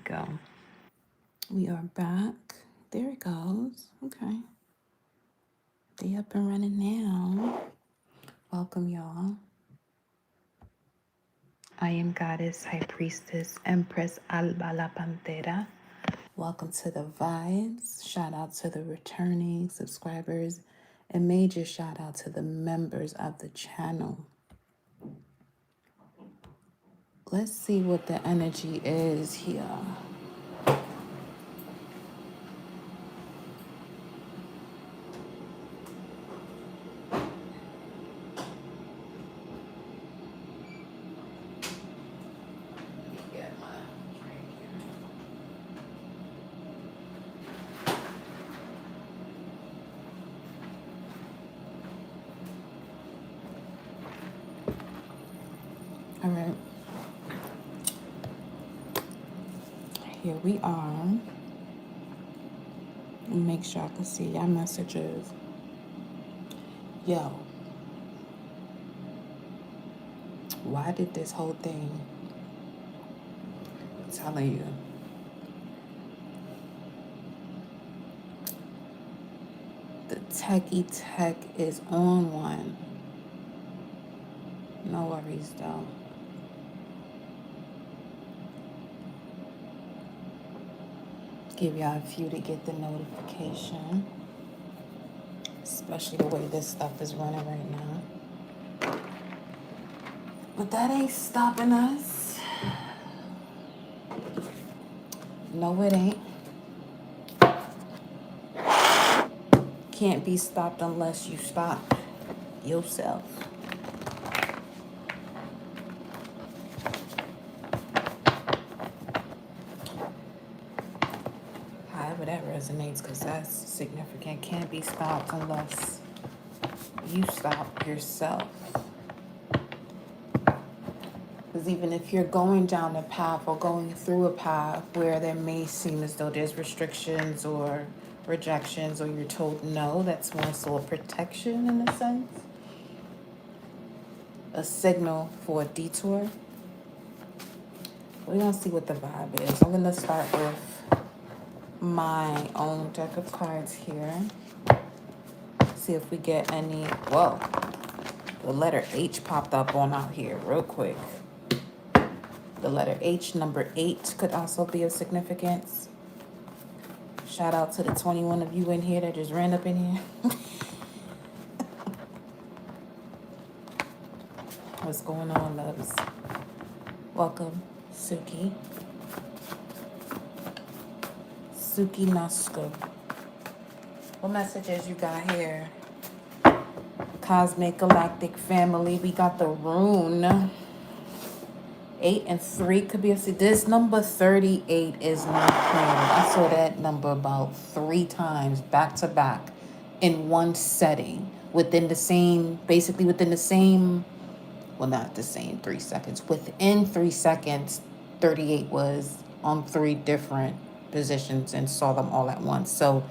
go. We are back. There it goes. Okay. They up and running now. Welcome, y'all. I am Goddess, High Priestess, Empress Alba La Panthera. Welcome to the vibes. Shout out to the returning subscribers. And major shout out to the members of the channel. Let's see what the energy is here. All right. Here we are. Make sure I can see your messages. Yo, why did this whole thing? I'm telling you. The techie tech is on one. No worries though. Give y'all a few to get the notification. Especially the way this stuff is running right now. But that ain't stopping us. No, it ain't. Can't be stopped unless you stop yourself. However that resonates, because that's significant. Can't be stopped unless you stop yourself. Because even if you're going down a path or going through a path where there may seem as though there's restrictions or rejections, or you're told no, that's more so a protection in a sense. A signal for a detour. We're going to see what the vibe is. I'm going to start with my own deck of cards here. See if we get any. Whoa. The letter H popped up on out here real quick. The letter H, number 8, could also be of significance. Shout out to the 21 of you in here that just ran up in here. What's going on, loves? Welcome, Suki. Suki Nasco. What messages you got here? Cosmic Galactic Family. We got the rune. 8 and 3 could be a... This number 38 is not playing. I saw that number about 3 times back to back in one setting within the same, basically within the same, well, not the same 3 seconds. Within 3 seconds, 38 was on 3 different positions and saw them all at once. So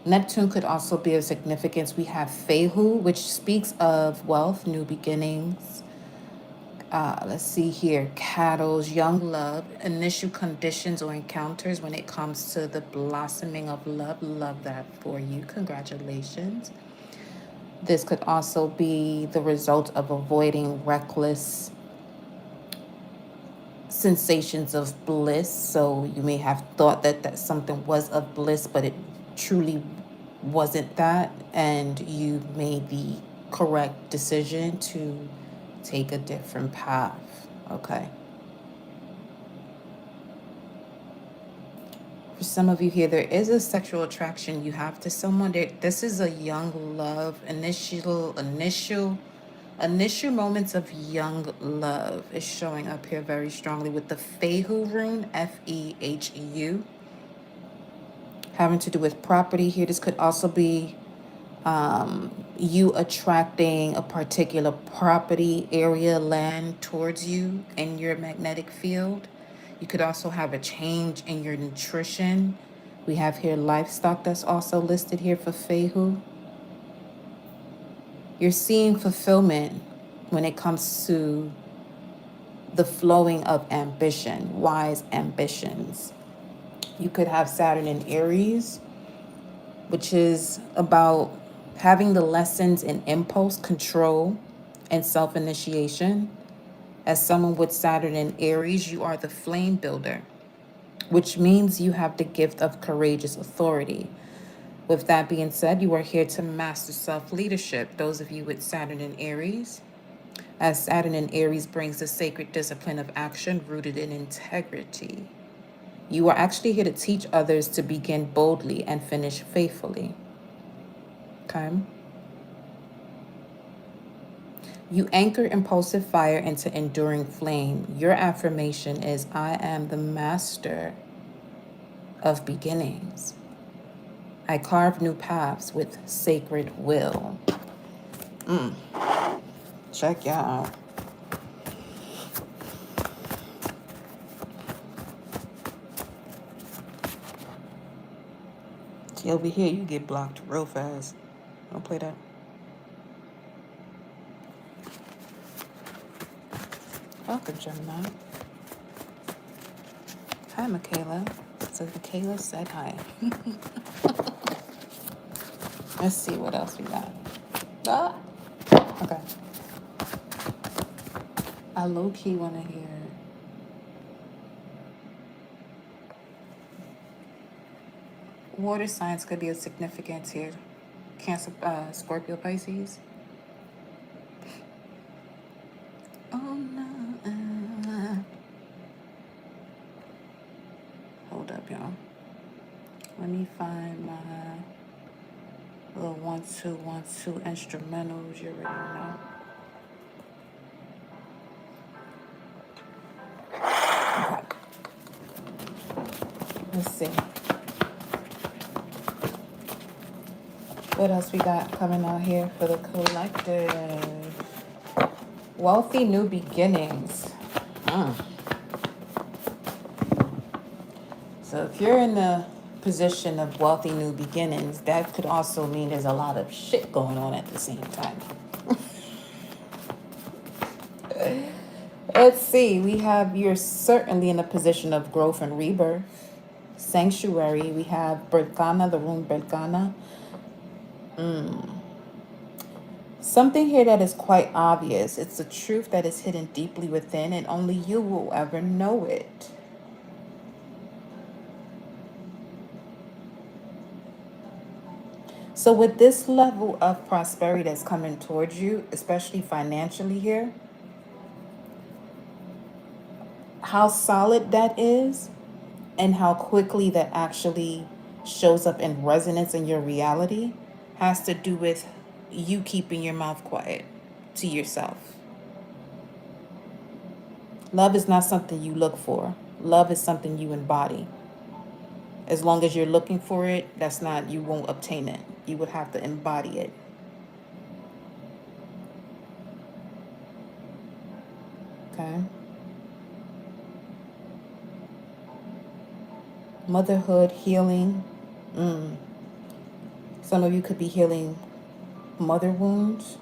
Neptune could also be of significance. We have Fehu, which speaks of wealth, new beginnings. Let's see here. Cattle's young love, initial conditions or encounters when it comes to the blossoming of love. Love that for you. Congratulations. This could also be the result of avoiding reckless sensations of bliss. So you may have thought that something was of bliss, but it truly wasn't that. And you made the correct decision to take a different path. Okay. For some of you here, there is a sexual attraction you have to someone. This is a young love, initial moments of young love is showing up here very strongly with the Fehu rune, Fehu, having to do with property here. This could also be you attracting a particular property, area, land towards you in your magnetic field. You could also have a change in your nutrition. We have here livestock that's also listed here for Fehu. You're seeing fulfillment when it comes to the flowing of ambition, wise ambitions. You could have Saturn in Aries, which is about having the lessons in impulse control and self-initiation. As someone with Saturn in Aries, you are the flame builder, which means you have the gift of courageous authority. With that being said, you are here to master self-leadership. Those of you with Saturn in Aries, as Saturn in Aries brings the sacred discipline of action rooted in integrity. You are actually here to teach others to begin boldly and finish faithfully. Okay? You anchor impulsive fire into enduring flame. Your affirmation is, I am the master of beginnings. I carve new paths with sacred will. Check y'all out. See, over here, you get blocked real fast. Don't play that. Welcome, Gemini. Hi, Michaela. So Michaela said hi. Let's see what else we got. Ah, okay. I low-key want to hear. Water signs could be of significance here. Cancer, Scorpio, Pisces. Oh no. Hold up, y'all. Let me find my little 1-2-1-2 instrumentals. You already know. Okay. Let's see. What else we got coming out here for the collective? Wealthy new beginnings. So if you're in the position of wealthy new beginnings, that could also mean there's a lot of shit going on at the same time. Let's see. We have, you're certainly in a position of growth and rebirth. Sanctuary. We have Berkana, the room Berkana. Something here that is quite obvious. It's a truth that is hidden deeply within, and only you will ever know it. So with this level of prosperity that's coming towards you, especially financially here, how solid that is and how quickly that actually shows up in resonance in your reality has to do with you keeping your mouth quiet to yourself. Love is not something you look for. Love is something you embody. As long as you're looking for it, that's not, you won't obtain it. You would have to embody it. Okay? Motherhood, healing. Some of you could be healing mother wounds.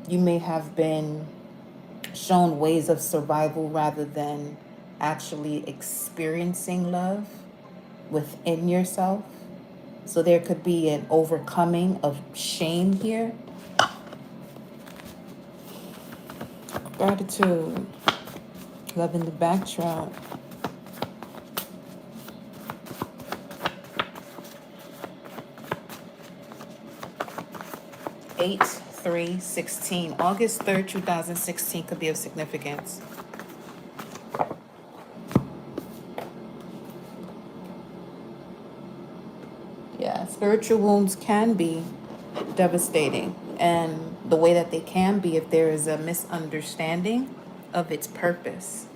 You may have been shown ways of survival rather than actually experiencing love within yourself. So there could be an overcoming of shame here. Gratitude. Loving the backdrop. Eight, 3-16. August 3rd, 2016 could be of significance. Yeah, spiritual wounds can be devastating, and the way that they can be if there is a misunderstanding of its purpose.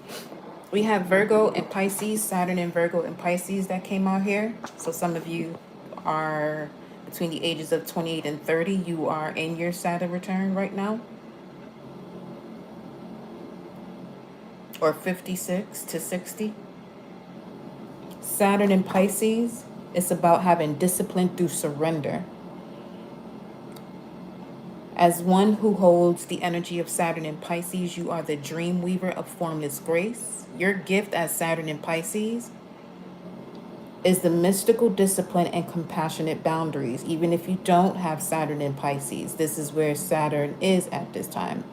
We have Virgo and Pisces, Saturn and Virgo and Pisces that came out here. So some of you are between the ages of 28 and 30. You are in your Saturn return right now. Or 56 to 60. Saturn and Pisces, it's about having discipline through surrender. As one who holds the energy of Saturn in Pisces, you are the dream weaver of formless grace. Your gift as Saturn in Pisces is the mystical discipline and compassionate boundaries. Even if you don't have Saturn in Pisces, this is where Saturn is at this time.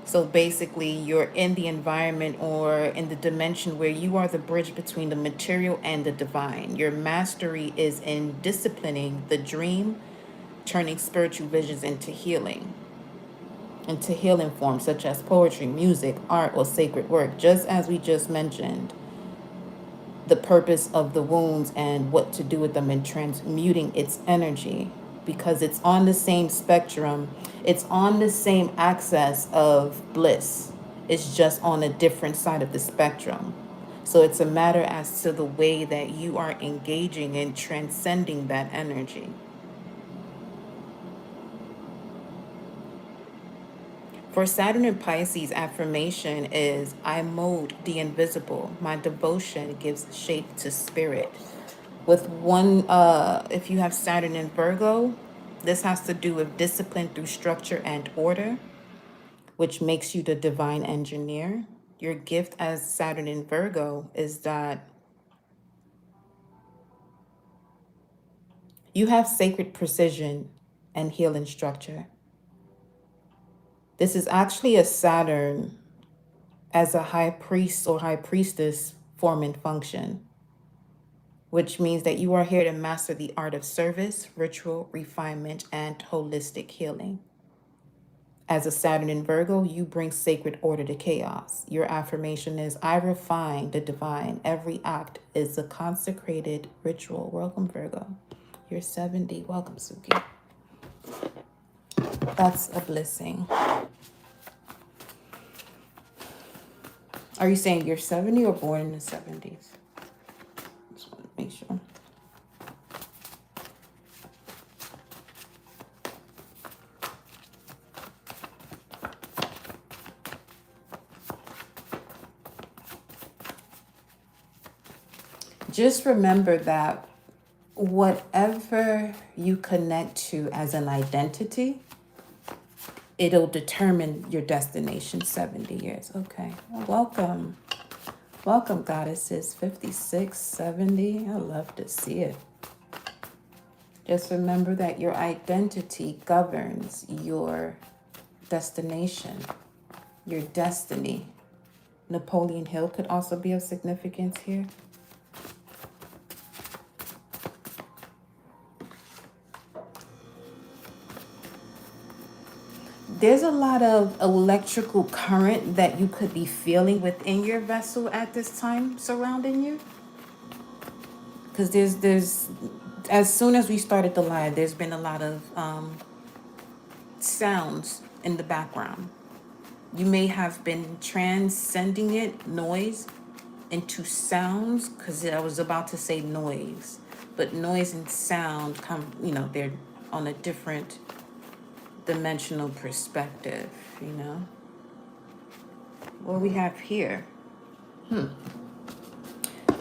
So basically, you're in the environment or in the dimension where you are the bridge between the material and the divine. Your mastery is in disciplining the dream, turning spiritual visions into healing forms such as poetry, music, art, or sacred work. Just as we just mentioned, the purpose of the wounds and what to do with them and transmuting its energy, because it's on the same spectrum, it's on the same axis of bliss. It's just on a different side of the spectrum. So it's a matter as to the way that you are engaging and transcending that energy. For Saturn and Pisces, affirmation is, I mold the invisible. My devotion gives shape to spirit. With one, if you have Saturn in Virgo, this has to do with discipline through structure and order, which makes you the divine engineer. Your gift as Saturn in Virgo is that you have sacred precision and healing structure. This is actually a Saturn as a high priest or high priestess form and function, which means that you are here to master the art of service, ritual, refinement, and holistic healing. As a Saturn in Virgo, you bring sacred order to chaos. Your affirmation is, I refine the divine. Every act is a consecrated ritual. Welcome, Virgo. You're 70. Welcome, Suki. That's a blessing. Are you saying you're 70 or born in the 70s? Just want to make sure. Just remember that whatever you connect to as an identity, it'll determine your destination. 70 years. Okay. Well, welcome. Welcome, goddesses. 56, 70. I love to see it. Just remember that your identity governs your destination, your destiny. Napoleon Hill could also be of significance here. There's a lot of electrical current that you could be feeling within your vessel at this time surrounding you. Because there's as soon as we started the live, there's been a lot of sounds in the background. You may have been transcending it, noise, into sounds, because I was about to say noise. But noise and sound come, they're on a different dimensional perspective, What we have here.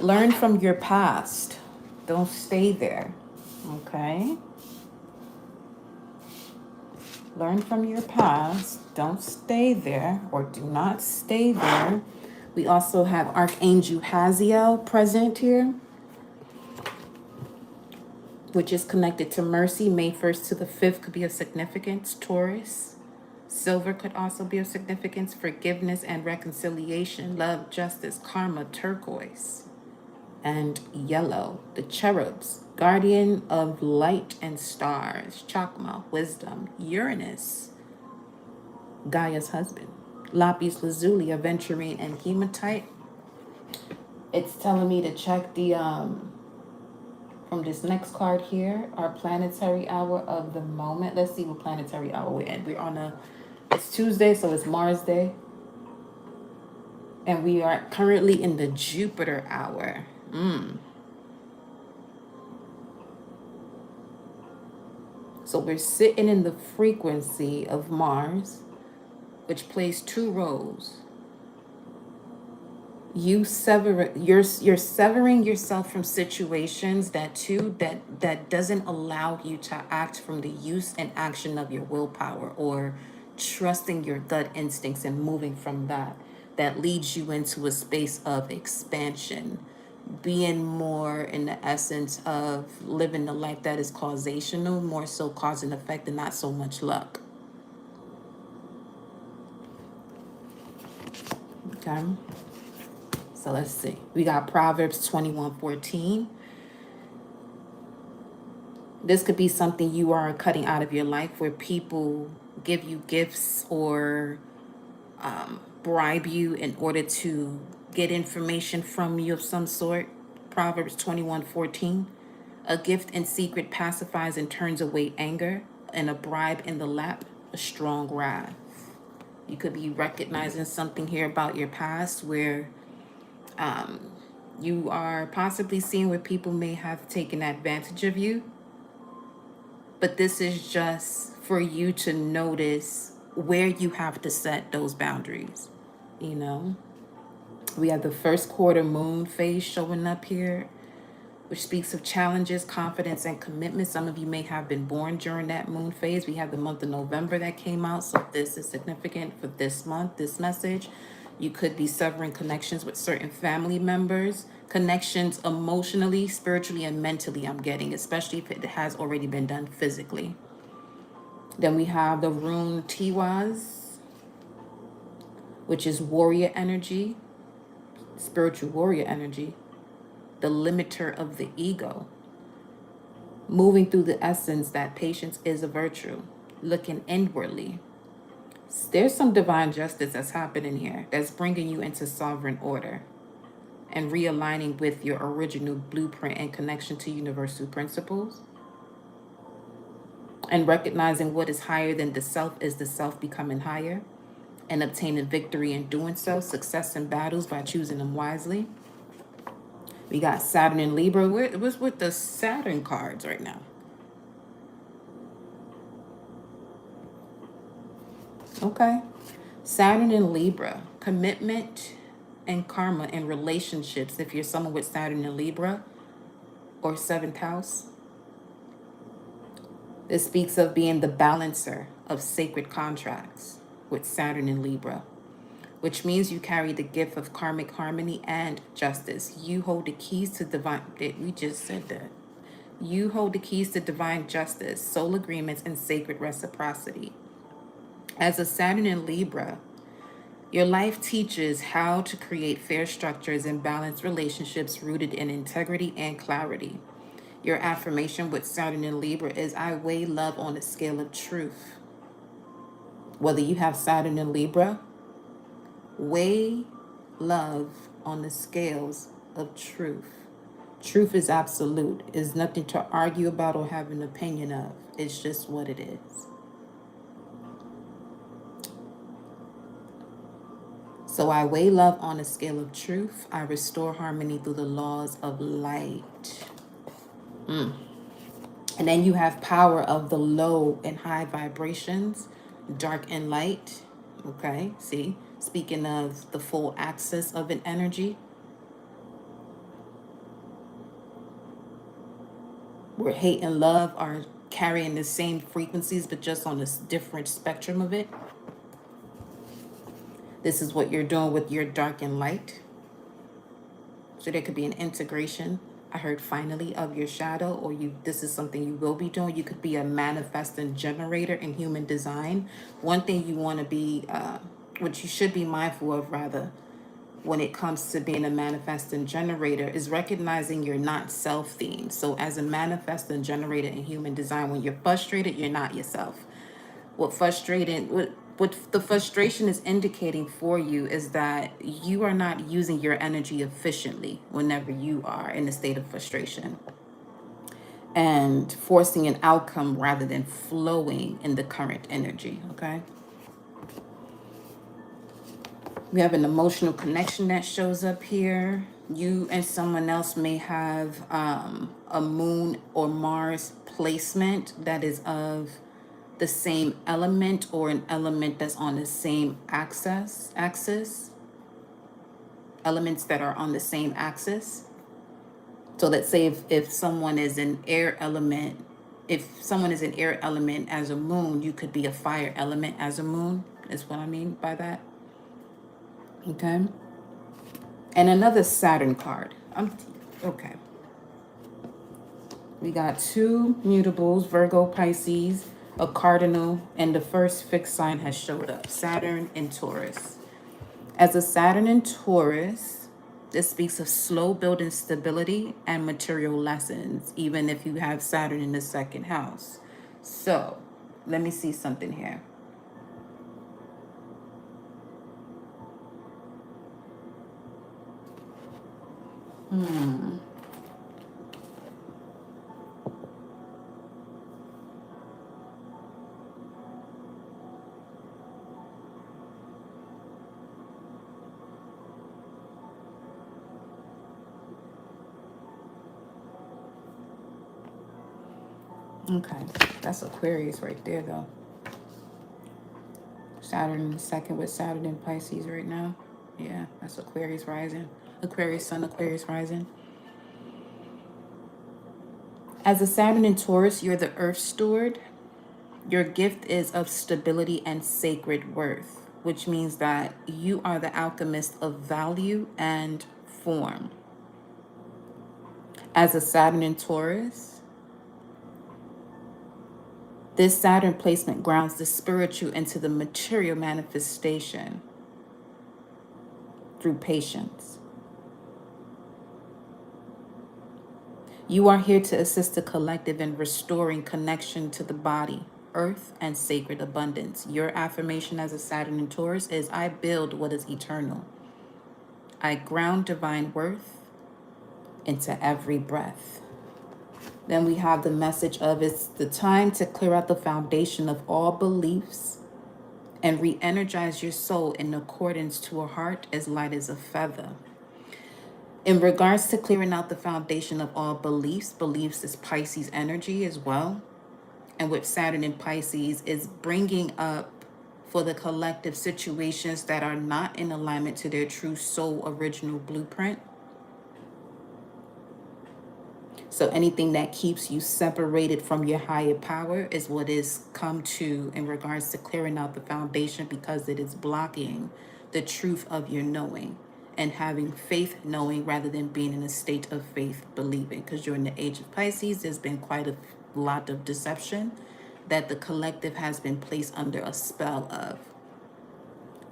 Learn from your past. Don't stay there. Okay? Learn from your past. Don't stay there, or do not stay there. We also have Archangel Haziel present here, which is connected to mercy. May 1st to the 5th could be of significance. Taurus. Silver could also be of significance. Forgiveness and reconciliation. Love, justice, karma. Turquoise. And yellow. The cherubs. Guardian of light and stars. Chakma. Wisdom. Uranus. Gaia's husband. Lapis lazuli, aventurine, and hematite. It's telling me to check the from this next card here, our planetary hour of the moment. Let's see what planetary hour we're in. We're on it's Tuesday, so it's Mars Day. And we are currently in the Jupiter hour. So we're sitting in the frequency of Mars, which plays two roles. You're severing yourself from situations that doesn't allow you to act from the use and action of your willpower, or trusting your gut instincts and moving from that leads you into a space of expansion, being more in the essence of living the life that is causational, more so cause and effect and not so much luck. Okay, so let's see, we got Proverbs 21:14. This could be something you are cutting out of your life, where people give you gifts or bribe you in order to get information from you of some sort. Proverbs 21:14. A gift in secret pacifies and turns away anger, and a bribe in the lap, a strong wrath. You could be recognizing something here about your past, where you are possibly seeing where people may have taken advantage of you. But this is just for you to notice where you have to set those boundaries. You know, we have the first quarter moon phase showing up here, which speaks of challenges, confidence, and commitment. Some of you may have been born during that moon phase. We have the month of November that came out, so this is significant for this month, this message. You could be severing connections with certain family members, connections emotionally, spiritually, and mentally, I'm getting, especially if it has already been done physically. Then we have the rune Tiwaz, which is warrior energy, spiritual warrior energy, the limiter of the ego, moving through the essence that patience is a virtue, looking inwardly. There's some divine justice that's happening here that's bringing you into sovereign order and realigning with your original blueprint and connection to universal principles. And recognizing what is higher than the self is the self becoming higher, and obtaining victory in doing so, success in battles by choosing them wisely. We got Saturn and Libra. What's with the Saturn cards right now? Okay. Saturn and Libra, commitment and karma in relationships. If you're someone with Saturn and Libra, or seventh house, this speaks of being the balancer of sacred contracts with Saturn and Libra, which means you carry the gift of karmic harmony and justice. You hold the keys to divine, we just said that. You hold the keys to divine justice, soul agreements, and sacred reciprocity. As a Saturn in Libra, your life teaches how to create fair structures and balanced relationships rooted in integrity and clarity. Your affirmation with Saturn in Libra is, I weigh love on a scale of truth. Whether you have Saturn in Libra, weigh love on the scales of truth. Truth is absolute. It's nothing to argue about or have an opinion of. It's just what it is. So I weigh love on a scale of truth. I restore harmony through the laws of light. And then you have power of the low and high vibrations, dark and light. Okay, see, speaking of the full axis of an energy, where hate and love are carrying the same frequencies, but just on a different spectrum of it. This is what you're doing with your dark and light. So there could be an integration. I heard finally of your shadow, or this is something you will be doing. You could be a manifesting generator in human design. One thing you want to be, what you should be mindful of rather, when it comes to being a manifesting generator, is recognizing you're not self-themed. So as a manifesting generator in human design, when you're frustrated, you're not yourself. What the frustration is indicating for you is that you are not using your energy efficiently whenever you are in a state of frustration and forcing an outcome rather than flowing in the current energy. Okay, we have an emotional connection that shows up here. You and someone else may have a moon or Mars placement that is of the same element, or an element that's on the same axis. elements that are on the same axis. So let's say if someone is an air element, if someone is an air element as a moon, you could be a fire element as a moon, is what I mean by that. Okay. And another Saturn card. Okay. We got two mutables, Virgo, Pisces, a cardinal, and the first fixed sign has showed up, Saturn and Taurus. As a Saturn in Taurus, this speaks of slow building stability and material lessons, even if you have Saturn in the second house. So, let me see something here. Okay, that's Aquarius right there, though. Saturn second with Saturn in Pisces right now. Yeah, that's Aquarius rising. Aquarius sun, Aquarius rising. As a Saturn in Taurus, you're the earth steward. Your gift is of stability and sacred worth, which means that you are the alchemist of value and form. As a Saturn in Taurus, this Saturn placement grounds the spiritual into the material manifestation through patience. You are here to assist the collective in restoring connection to the body, earth, and sacred abundance. Your affirmation as a Saturn in Taurus is, I build what is eternal. I ground divine worth into every breath. Then we have the message of, it's the time to clear out the foundation of all beliefs and re-energize your soul in accordance to a heart as light as a feather. In regards to clearing out the foundation of all beliefs is Pisces energy as well. And with Saturn in Pisces is bringing up for the collective situations that are not in alignment to their true soul original blueprint. So anything that keeps you separated from your higher power is what is come to in regards to clearing out the foundation, because it is blocking the truth of your knowing and having faith knowing rather than being in a state of faith believing. Because you're in the age of Pisces, there's been quite a lot of deception that the collective has been placed under a spell of.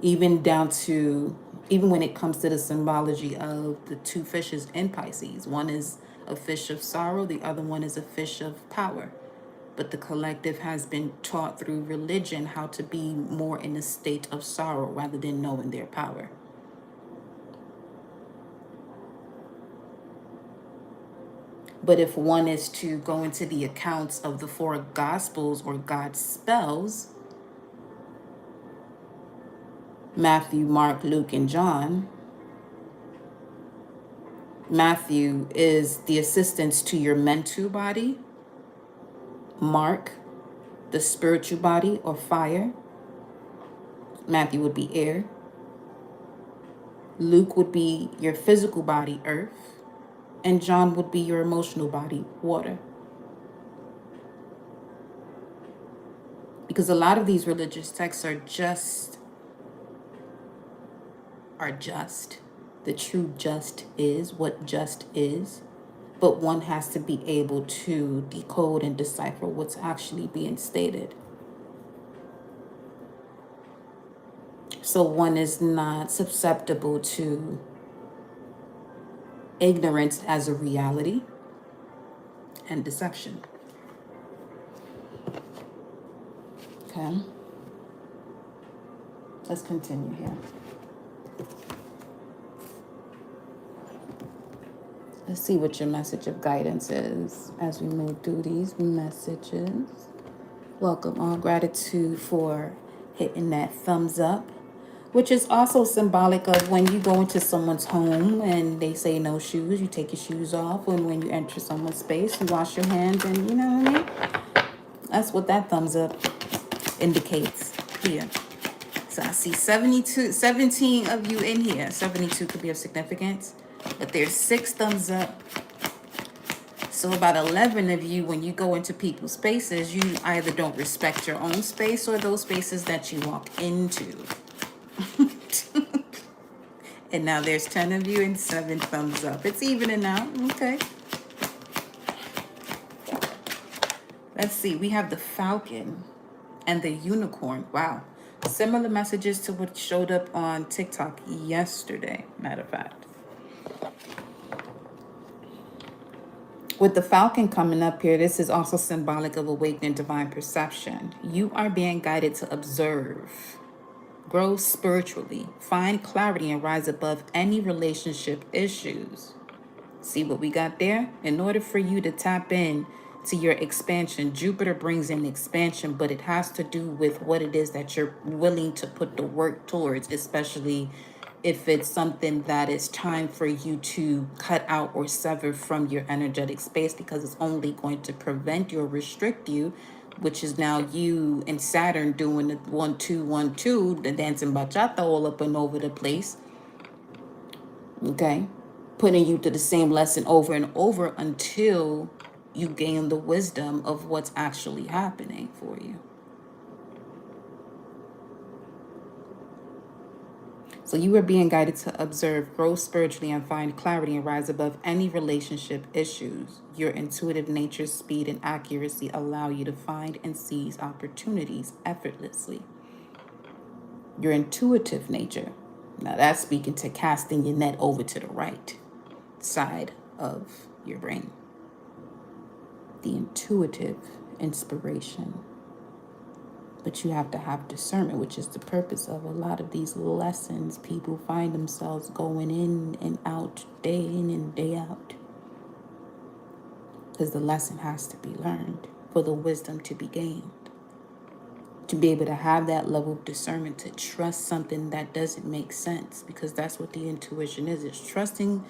Even when it comes to the symbology of the two fishes in Pisces. One is a fish of sorrow, the other one is a fish of power. But the collective has been taught through religion how to be more in a state of sorrow rather than knowing their power. But if one is to go into the accounts of the four gospels or God's spells, Matthew, Mark, Luke, and John, Matthew is the assistance to your mental body. Mark, the spiritual body or fire. Matthew would be air. Luke would be your physical body, earth. And John would be your emotional body, water. Because a lot of these religious texts are just. The true just is what just is. But one has to be able to decode and decipher what's actually being stated. So one is not susceptible to ignorance as a reality and deception. Okay. Let's continue here. Let's see what your message of guidance is as we move through these messages. Welcome, all. Gratitude for hitting that thumbs up, which is also symbolic of when you go into someone's home and they say no shoes, you take your shoes off. And when you enter someone's space, you wash your hands, and you know what I mean? That's what that thumbs up indicates here. So I see 17 of you in here. 72 could be of significance. But there's 6 thumbs up. So about 11 of you, when you go into people's spaces, you either don't respect your own space or those spaces that you walk into. And now there's 10 of you and 7 thumbs up. It's evening out. Okay. Let's see. We have the Falcon and the Unicorn. Wow. Similar messages to what showed up on TikTok yesterday, matter of fact. With the Falcon coming up here, this is also symbolic of awakening divine perception. You are being guided to observe, grow spiritually, find clarity, and rise above any relationship issues. See what we got there? In order for you to tap in to your expansion, Jupiter brings in expansion, but it has to do with what it is that you're willing to put the work towards, especially if it's something that is time for you to cut out or sever from your energetic space, because it's only going to prevent you or restrict you, which is now you and Saturn doing the 1-2-1-2, the dancing bachata all up and over the place. Okay, putting you to the same lesson over and over until you gain the wisdom of what's actually happening for you. So you are being guided to observe, grow spiritually, and find clarity and rise above any relationship issues. Your intuitive nature, speed, and accuracy allow you to find and seize opportunities effortlessly. Your intuitive nature. Now that's speaking to casting your net over to the right side of your brain. The intuitive inspiration. But you have to have discernment, which is the purpose of a lot of these lessons. People find themselves going in and out, day in and day out. Because the lesson has to be learned for the wisdom to be gained. To be able to have that level of discernment, to trust something that doesn't make sense. Because that's what the intuition is. It's trusting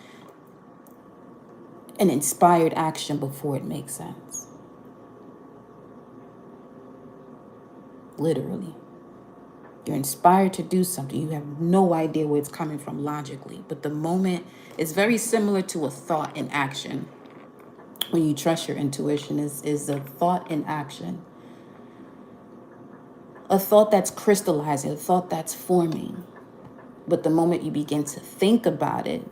an inspired action before it makes sense. Literally. You're inspired to do something. You have no idea where it's coming from logically. But the moment, it's very similar to a thought in action. When you trust your intuition, is a thought in action. A thought that's crystallizing, a thought that's forming. But the moment you begin to think about it,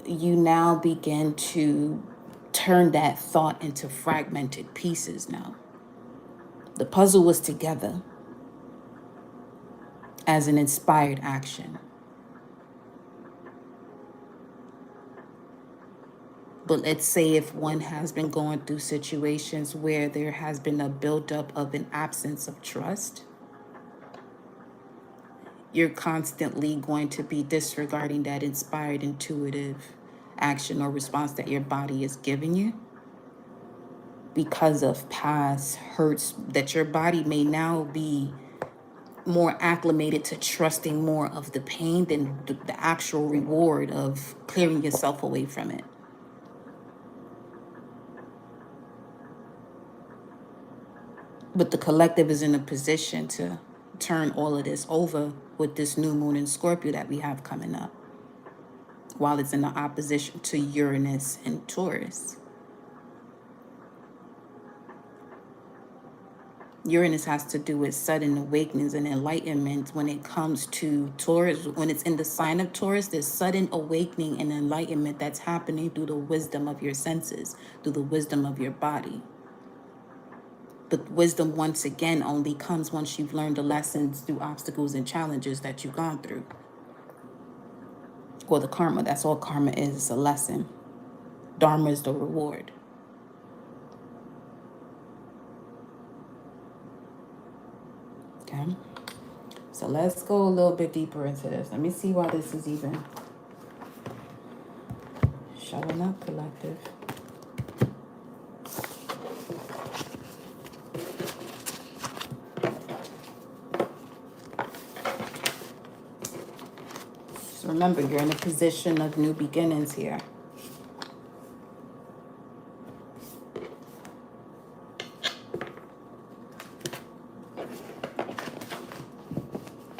you now begin to turn that thought into fragmented pieces now. The puzzle was together as an inspired action. But let's say if one has been going through situations where there has been a buildup of an absence of trust, you're constantly going to be disregarding that inspired, intuitive action or response that your body is giving you because of past hurts that your body may now be more acclimated to trusting more of the pain than the actual reward of clearing yourself away from it. But the collective is in a position to turn all of this over with this new moon in Scorpio that we have coming up, while it's in the opposition to Uranus and Taurus. Uranus has to do with sudden awakenings and enlightenment. When it comes to Taurus, when it's in the sign of Taurus, there's sudden awakening and enlightenment that's happening through the wisdom of your senses, through the wisdom of your body. But wisdom, once again, only comes once you've learned the lessons through obstacles and challenges that you've gone through. Or the karma, that's all karma is, it's a lesson. Dharma is the reward. Okay, so let's go a little bit deeper into this. Let me see why this is even showing up, collective. So remember, you're in a position of new beginnings here.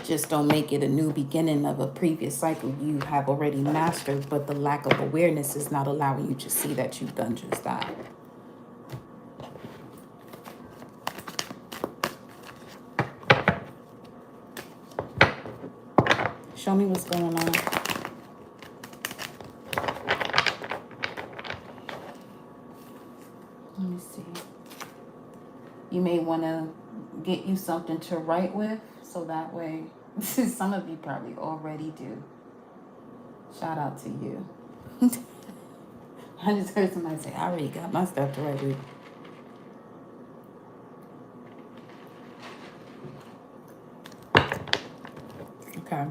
Just don't make it a new beginning of a previous cycle you have already mastered, but the lack of awareness is not allowing you to see that you've done just that. Show me what's going on. Let me see. You may want to get you something to write with, so that way, some of you probably already do. Shout out to you. I just heard somebody say, I already got my stuff to write with. Okay.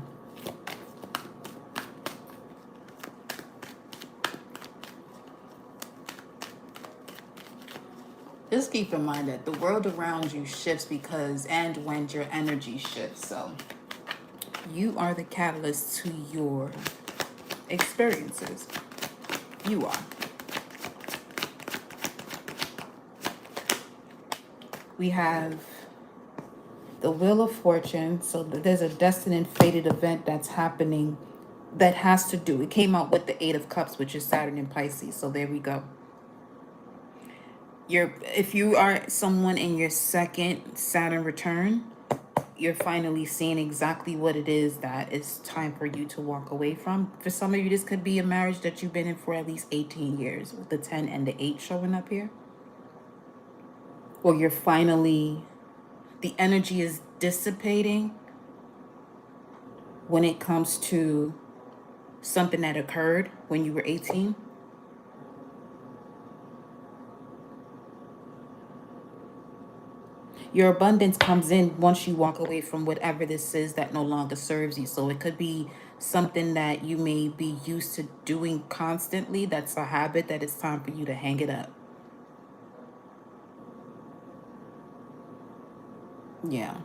Just keep in mind that the world around you shifts because and when your energy shifts. So you are the catalyst to your experiences. You are. We have the Wheel of Fortune. So there's a destined and fated event that's happening that has to do. It came out with the Eight of Cups, which is Saturn in Pisces. So there we go. If you are someone in your second Saturn return, you're finally seeing exactly what it is that it's time for you to walk away from. For some of you, this could be a marriage that you've been in for at least 18 years, with the 10 and the 8 showing up here. Or you're finally, the energy is dissipating when it comes to something that occurred when you were 18. Your abundance comes in once you walk away from whatever this is that no longer serves you. So it could be something that you may be used to doing constantly. That's a habit that it's time for you to hang it up. Yeah.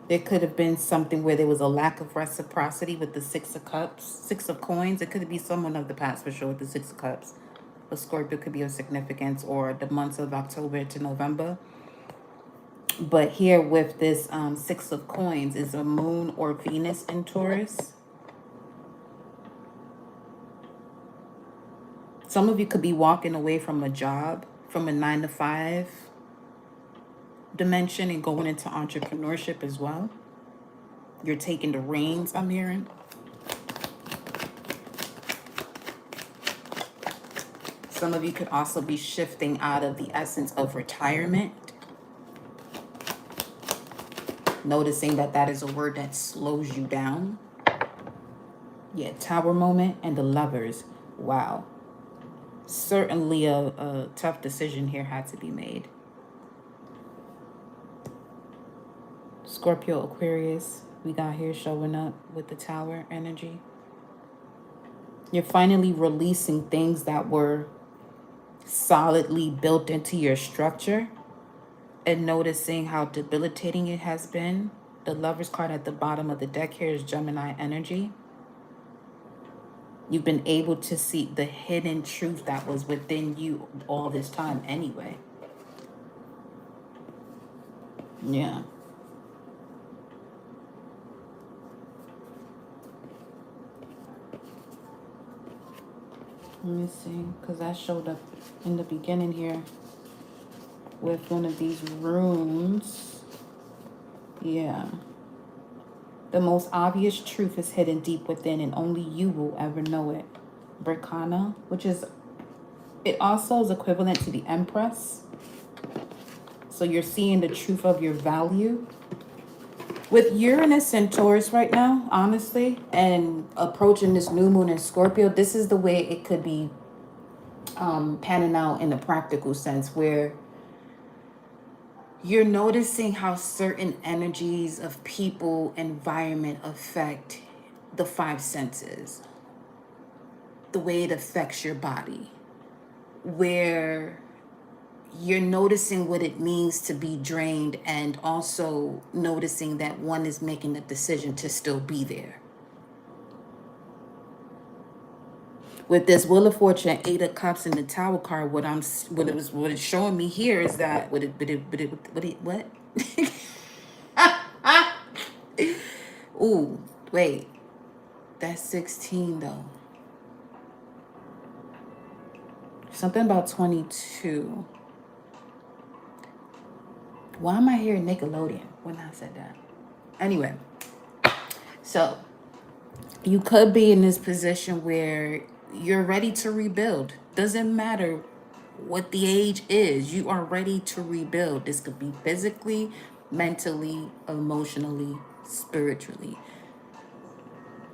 There could have been something where there was a lack of reciprocity with the Six of Cups, Six of Coins. It could be someone of the past for sure with the Six of Cups. A Scorpio could be of significance, or the months of October to November. But here with this Six of Coins is a Moon or Venus in Taurus. Some of you could be walking away from a job, from a 9-to-5 dimension, and going into entrepreneurship as well. You're taking the reins, I'm hearing. Some of you could also be shifting out of the essence of retirement. Noticing that that is a word that slows you down. Yeah, Tower moment and the Lovers. Wow. Certainly a tough decision here had to be made. Scorpio, Aquarius, we got here showing up with the Tower energy. You're finally releasing things that were solidly built into your structure and noticing how debilitating it has been. The Lovers card at the bottom of the deck here is Gemini energy. You've been able to see the hidden truth that was within you all this time anyway. Yeah. Let me see, because that showed up in the beginning here with one of these runes. Yeah. The most obvious truth is hidden deep within, and only you will ever know it. Berkana, which is, it also is equivalent to the Empress. So you're seeing the truth of your value. With Uranus and Taurus right now, honestly, and approaching this new moon in Scorpio, this is the way it could be panning out in a practical sense, where you're noticing how certain energies of people, environment affect the five senses, the way it affects your body, where you're noticing what it means to be drained, and also noticing that one is making the decision to still be there. With this Wheel of Fortune, Eight of Cups, and the Tower card, what it's showing me here is that what? Ooh, wait, that's 16 though. Something about 22. Why am I hearing Nickelodeon when I said that? Anyway, so you could be in this position where you're ready to rebuild. Doesn't matter what the age is, you are ready to rebuild. This could be physically, mentally, emotionally, spiritually.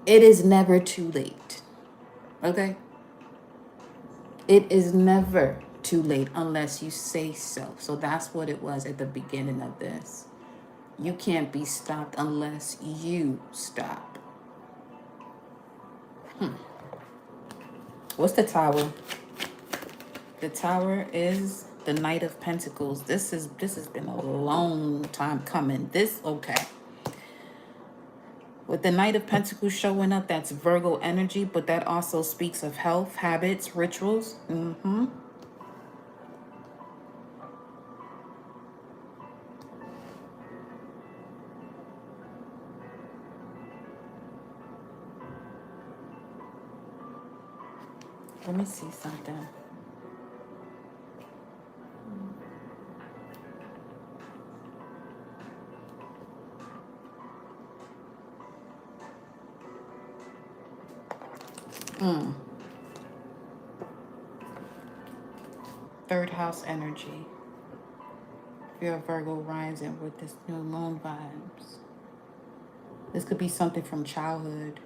It is never too late. Okay? It is never too late unless you say so. So that's what it was at the beginning of this. You can't be stopped unless you stop. What's the Tower? The Tower is the Knight of Pentacles. This has been a long time coming. Okay. With the Knight of Pentacles showing up, that's Virgo energy, but that also speaks of health, habits, rituals. Let me see something. Third house energy. If you're a Virgo rising with this new moon vibes. This could be something from childhood.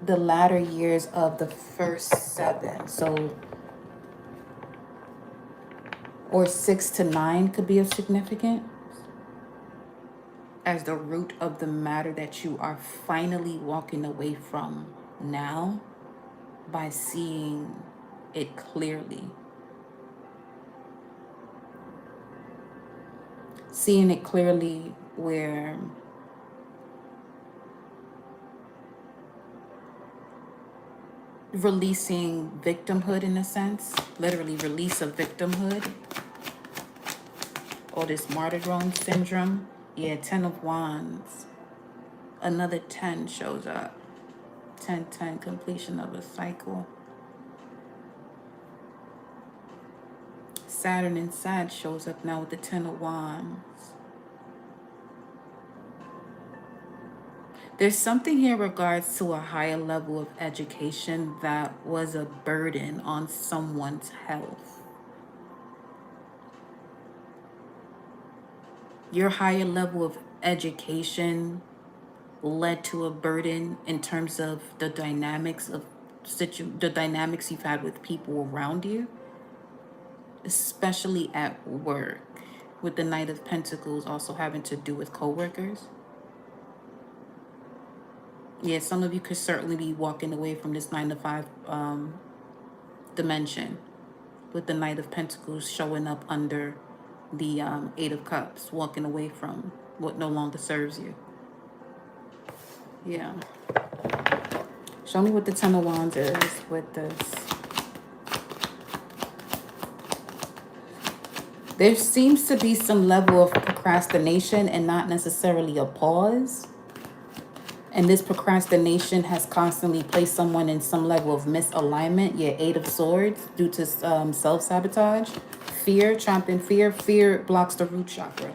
The latter years of the first 7. So, or 6 to 9 could be of significance as the root of the matter that you are finally walking away from now by seeing it clearly. Seeing it clearly where releasing victimhood in a sense, literally release of victimhood, or this martyrdom syndrome. Yeah, 10 of Wands. Another 10 shows up. 10, completion of a cycle. Saturn inside shows up now with the 10 of Wands. There's something here in regards to a higher level of education that was a burden on someone's health. Your higher level of education led to a burden in terms of the dynamics you've had with people around you, especially at work, with the Knight of Pentacles also having to do with co-workers. Yeah, some of you could certainly be walking away from this 9 to 5 dimension with the Knight of Pentacles showing up under the 8 of Cups, walking away from what no longer serves you. Yeah. Show me what the 10 of Wands is with this. There seems to be some level of procrastination and not necessarily a pause. And this procrastination has constantly placed someone in some level of misalignment. Yeah, 8 of Swords due to self-sabotage. Fear, trapped in fear. Fear blocks the root chakra.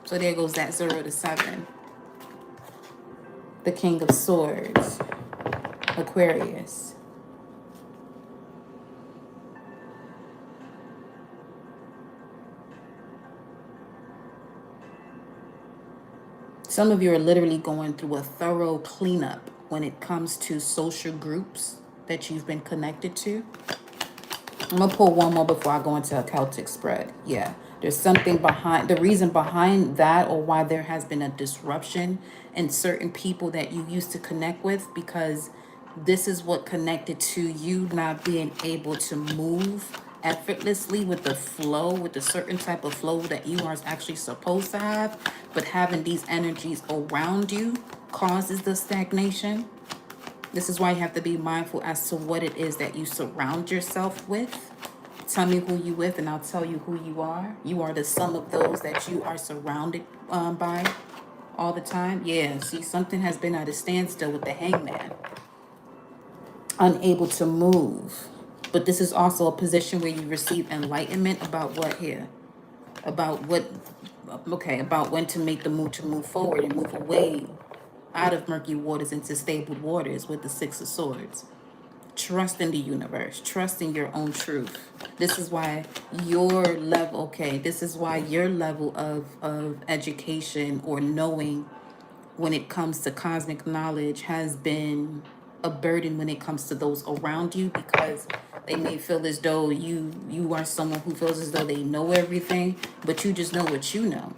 So there goes that 0 to 7. The King of Swords. Aquarius. Some of you are literally going through a thorough cleanup when it comes to social groups that you've been connected to. I'm going to pull one more before I go into a Celtic spread. Yeah, there's something behind, the reason behind that, or why there has been a disruption in certain people that you used to connect with, because this is what connected to you not being able to move effortlessly with the flow, with the certain type of flow that you are actually supposed to have, but having these energies around you causes the stagnation. This is why you have to be mindful as to what it is that you surround yourself with. Tell me who you with and I'll tell you who you are. You are the sum of those that you are surrounded by all the time. Yeah, see, something has been at a standstill with the hangman. Unable to move. But this is also a position where you receive enlightenment about what here? About what, okay, about when to make the move to move forward and move away out of murky waters into stable waters with the Six of Swords. Trust in the universe. Trust in your own truth. This is why your level, okay, this is why your level of education or knowing when it comes to cosmic knowledge has been a burden when it comes to those around you, because they may feel as though you are someone who feels as though they know everything, but you just know what you know.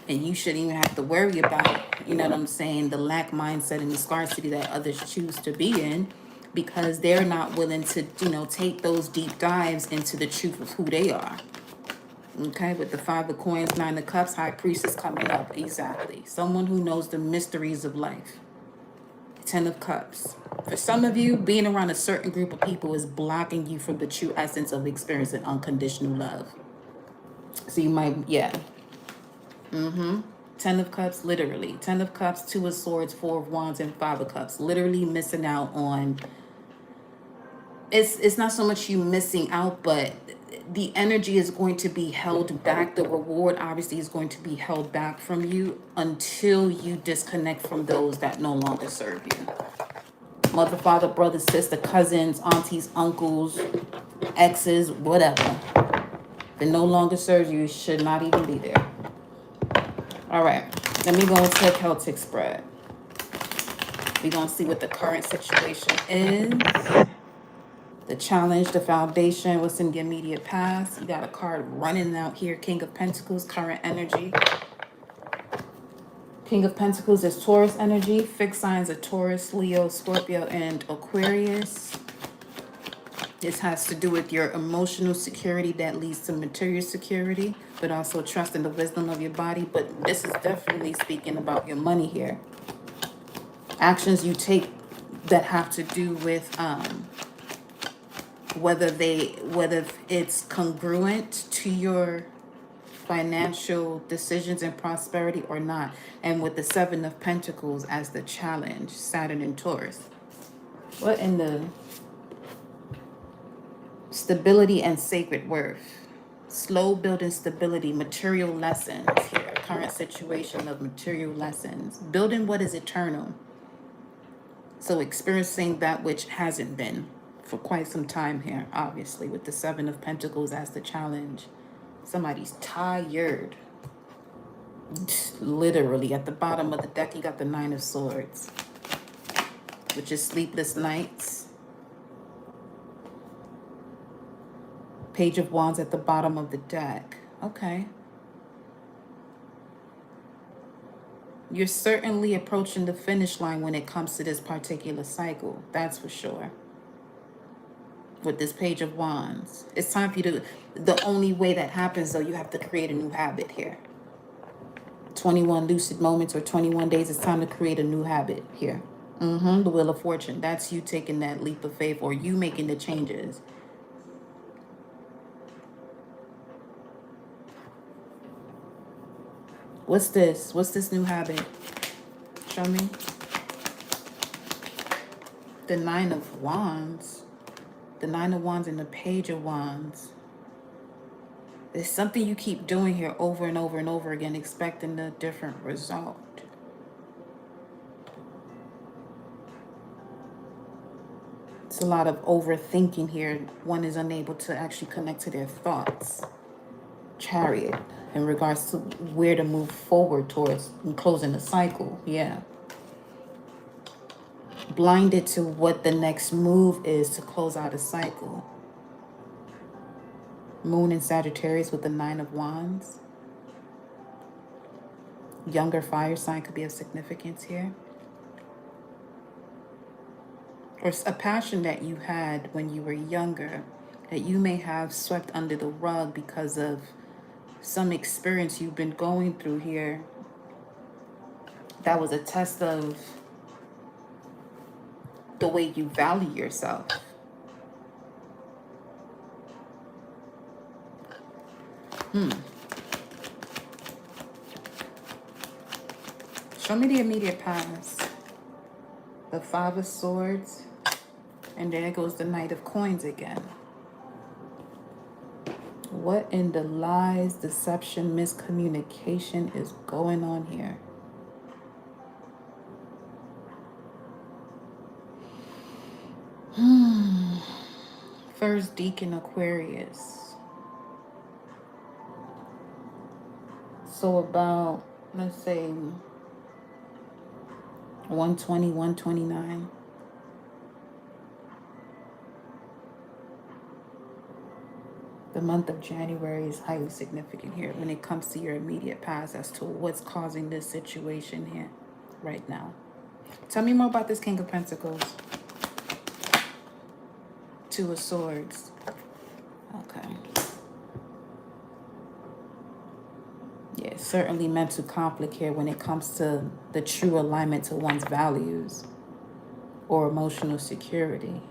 And you shouldn't even have to worry about, you know what I'm saying, the lack mindset and the scarcity that others choose to be in, because they're not willing to, you know, take those deep dives into the truth of who they are. Okay, with the Five of Coins, Nine of Cups, High Priestess coming up. Exactly. Someone who knows the mysteries of life. Ten of Cups. For some of you, being around a certain group of people is blocking you from the true essence of experiencing unconditional love. So you might, yeah. Ten of Cups, literally. Ten of Cups, Two of Swords, Four of Wands, and Five of Cups. Literally missing out on... It's not so much you missing out, but the energy is going to be held back. The reward obviously is going to be held back from you until you disconnect from those that no longer serve you. Mother, father, brother, sister, cousins, aunties, uncles, exes, whatever. If it no longer serves you, it should not even be there. All right, let me go into a Celtic spread. We're going to see what the current situation is. The challenge, the foundation, what's in the immediate past. You got a card running out here. King of Pentacles, current energy. King of Pentacles is Taurus energy. Fixed signs are Taurus, Leo, Scorpio, and Aquarius. This has to do with your emotional security that leads to material security, but also trust in the wisdom of your body. But this is definitely speaking about your money here. Actions you take that have to do with whether it's congruent to your financial decisions and prosperity or not. And with the Seven of Pentacles as the challenge, Saturn and Taurus. What in the... Stability and sacred worth. Slow building stability, material lessons here. Current situation of material lessons. Building what is eternal. So experiencing that which hasn't been for quite some time here, obviously, with the Seven of Pentacles as the challenge. Somebody's tired. Literally, at the bottom of the deck, you got the Nine of Swords, which is sleepless nights. Page of Wands at the bottom of the deck. Okay. You're certainly approaching the finish line when it comes to this particular cycle. That's for sure. With this Page of Wands. It's time for you to... The only way that happens, though, you have to create a new habit here. 21 lucid moments or 21 days. It's time to create a new habit here. The Wheel of Fortune. That's you taking that leap of faith, or you making the changes. What's this? What's this new habit? Show me. The Nine of Wands. The Nine of Wands and the Page of Wands. There's something you keep doing here over and over and over again, expecting a different result. It's a lot of overthinking here. One is unable to actually connect to their thoughts. Chariot, in regards to where to move forward towards closing the cycle. Yeah. Blinded to what the next move is to close out a cycle. Moon in Sagittarius with the Nine of Wands. Younger fire sign could be of significance here. Or a passion that you had when you were younger that you may have swept under the rug because of some experience you've been going through here. That was a test of the way you value yourself. Show me the immediate past. The Five of Swords. And there goes the Knight of Coins again. What in the lies, deception, miscommunication is going on here? First Deacon Aquarius. So about, let's say, 120, 129. The month of January is highly significant here when it comes to your immediate past as to what's causing this situation here right now. Tell me more about this King of Pentacles. Two of Swords. Okay. Yeah, certainly mental conflict here when it comes to the true alignment to one's values or emotional security.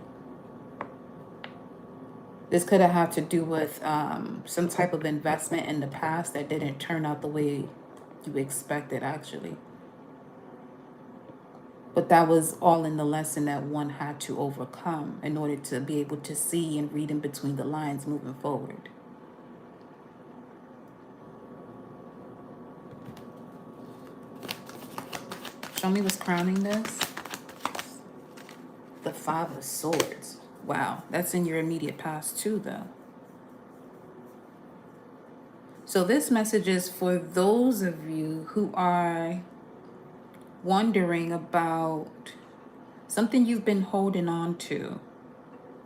This could have had to do with some type of investment in the past that didn't turn out the way you expected, actually. But that was all in the lesson that one had to overcome in order to be able to see and read in between the lines moving forward. Show me what's crowning this. The Five of Swords. Wow, that's in your immediate past too, though. So this message is for those of you who are wondering about something you've been holding on to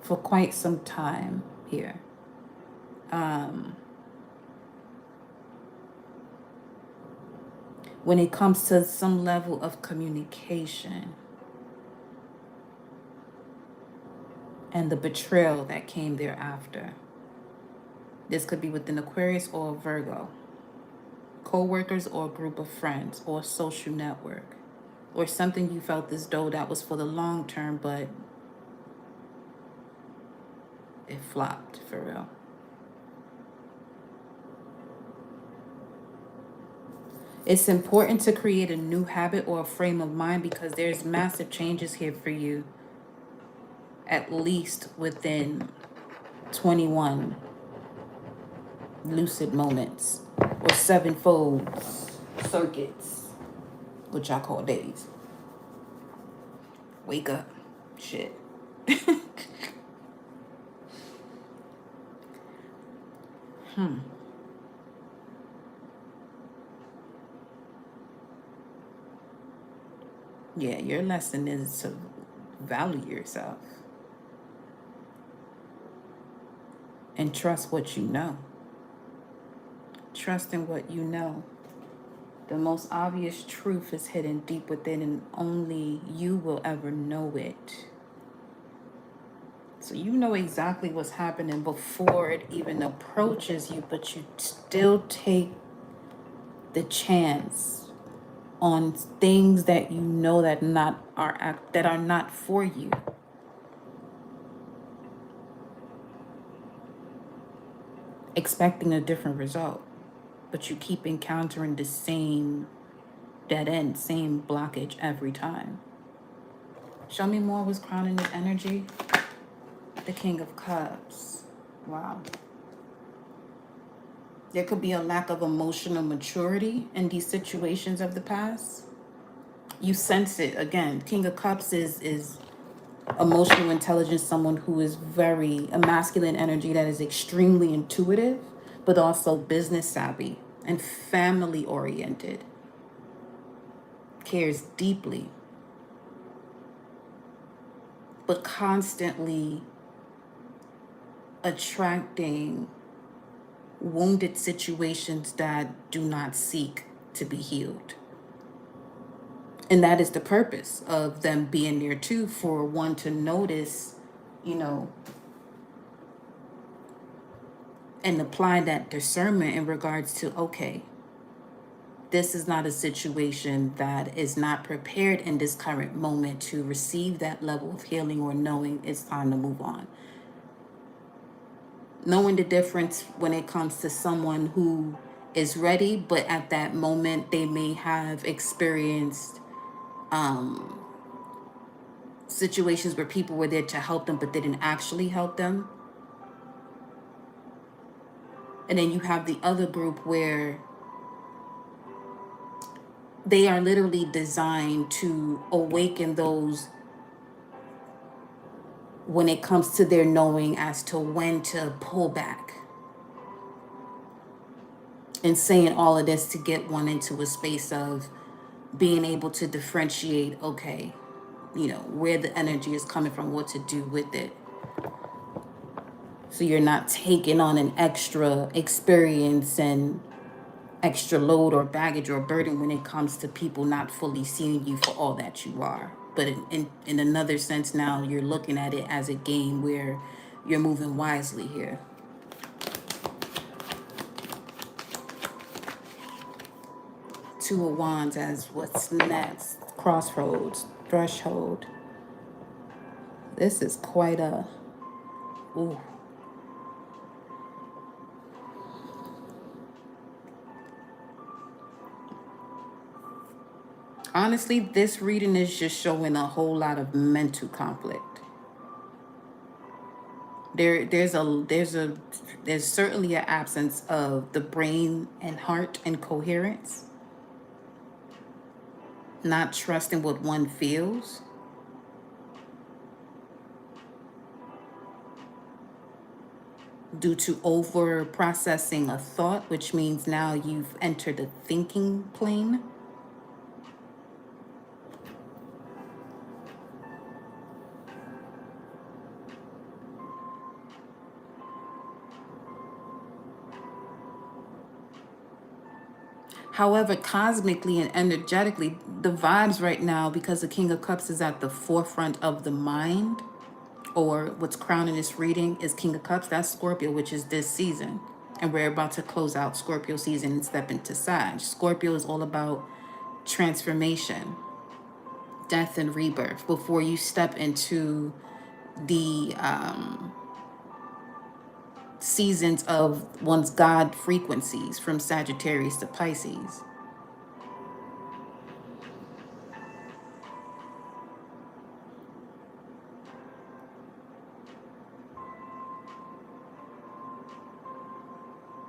for quite some time here. When it comes to some level of communication and the betrayal that came thereafter. This could be within Aquarius or Virgo, co-workers or a group of friends or a social network, or something you felt as though that was for the long term, but it flopped for real. It's important to create a new habit or a frame of mind because there's massive changes here for you, at least within 21 lucid moments or sevenfold circuits, which I call days. Wake up. Shit. Yeah, your lesson is to value yourself and trust what you know. Trust in what you know. The most obvious truth is hidden deep within, and only you will ever know it. So you know exactly what's happening before it even approaches you, but you still take the chance on things that you know that are not for you. Expecting a different result, but you keep encountering the same dead end, same blockage every time. Show me more what's crowning this energy. The King of Cups. Wow. There could be a lack of emotional maturity in these situations of the past. You sense it. Again, King of Cups is emotional intelligence, someone who is a masculine energy that is extremely intuitive, but also business savvy and family oriented. Cares deeply, but constantly attracting wounded situations that do not seek to be healed. And that is the purpose of them being there too, for one to notice, and apply that discernment in regards to, okay, this is not a situation that is not prepared in this current moment to receive that level of healing or knowing it's time to move on. Knowing the difference when it comes to someone who is ready, but at that moment they may have experienced situations where people were there to help them but didn't actually help them. And then you have the other group where they are literally designed to awaken those when it comes to their knowing as to when to pull back. And saying all of this to get one into a space of being able to differentiate, okay, you know, where the energy is coming from, what to do with it. So you're not taking on an extra experience and extra load or baggage or burden when it comes to people not fully seeing you for all that you are. But in another sense, now you're looking at it as a game where you're moving wisely here. Two of Wands as what's next. Crossroads, threshold. This is quite a... Ooh. Honestly, this reading is just showing a whole lot of mental conflict. There's certainly an absence of the brain and heart and coherence. Not trusting what one feels. Due to over processing a thought, which means now you've entered a thinking plane. However, cosmically and energetically, the vibes right now, because the King of Cups is at the forefront of the mind, or what's crowning this reading is King of Cups, that's Scorpio, which is this season. And we're about to close out Scorpio season and step into Sag. Scorpio is all about transformation, death and rebirth before you step into the seasons of one's God frequencies from Sagittarius to Pisces.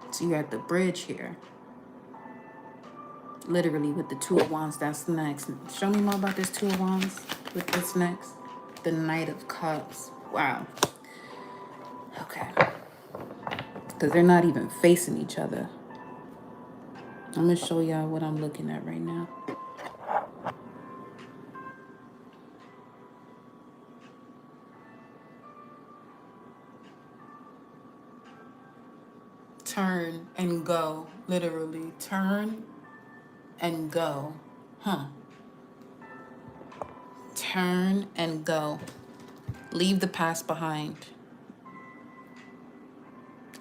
So you're at the bridge here. Literally with the Two of Wands, that's next. Show me more about this Two of Wands with this next. The Knight of Cups. Wow. Okay. Because they're not even facing each other. I'm going to show y'all what I'm looking at right now. Turn and go. Literally. Turn and go. Turn and go. Leave the past behind.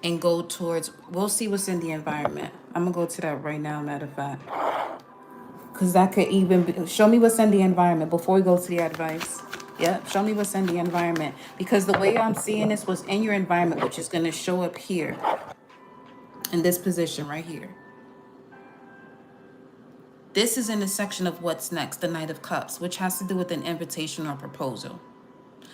And go towards, we'll see what's in the environment. I'm going to go to that right now, matter of fact. Because that could even be, show me what's in the environment before we go to the advice. Yep, show me what's in the environment. Because the way I'm seeing this was in your environment, which is going to show up here. In this position right here. This is in the section of what's next, the Knight of Cups, which has to do with an invitation or proposal.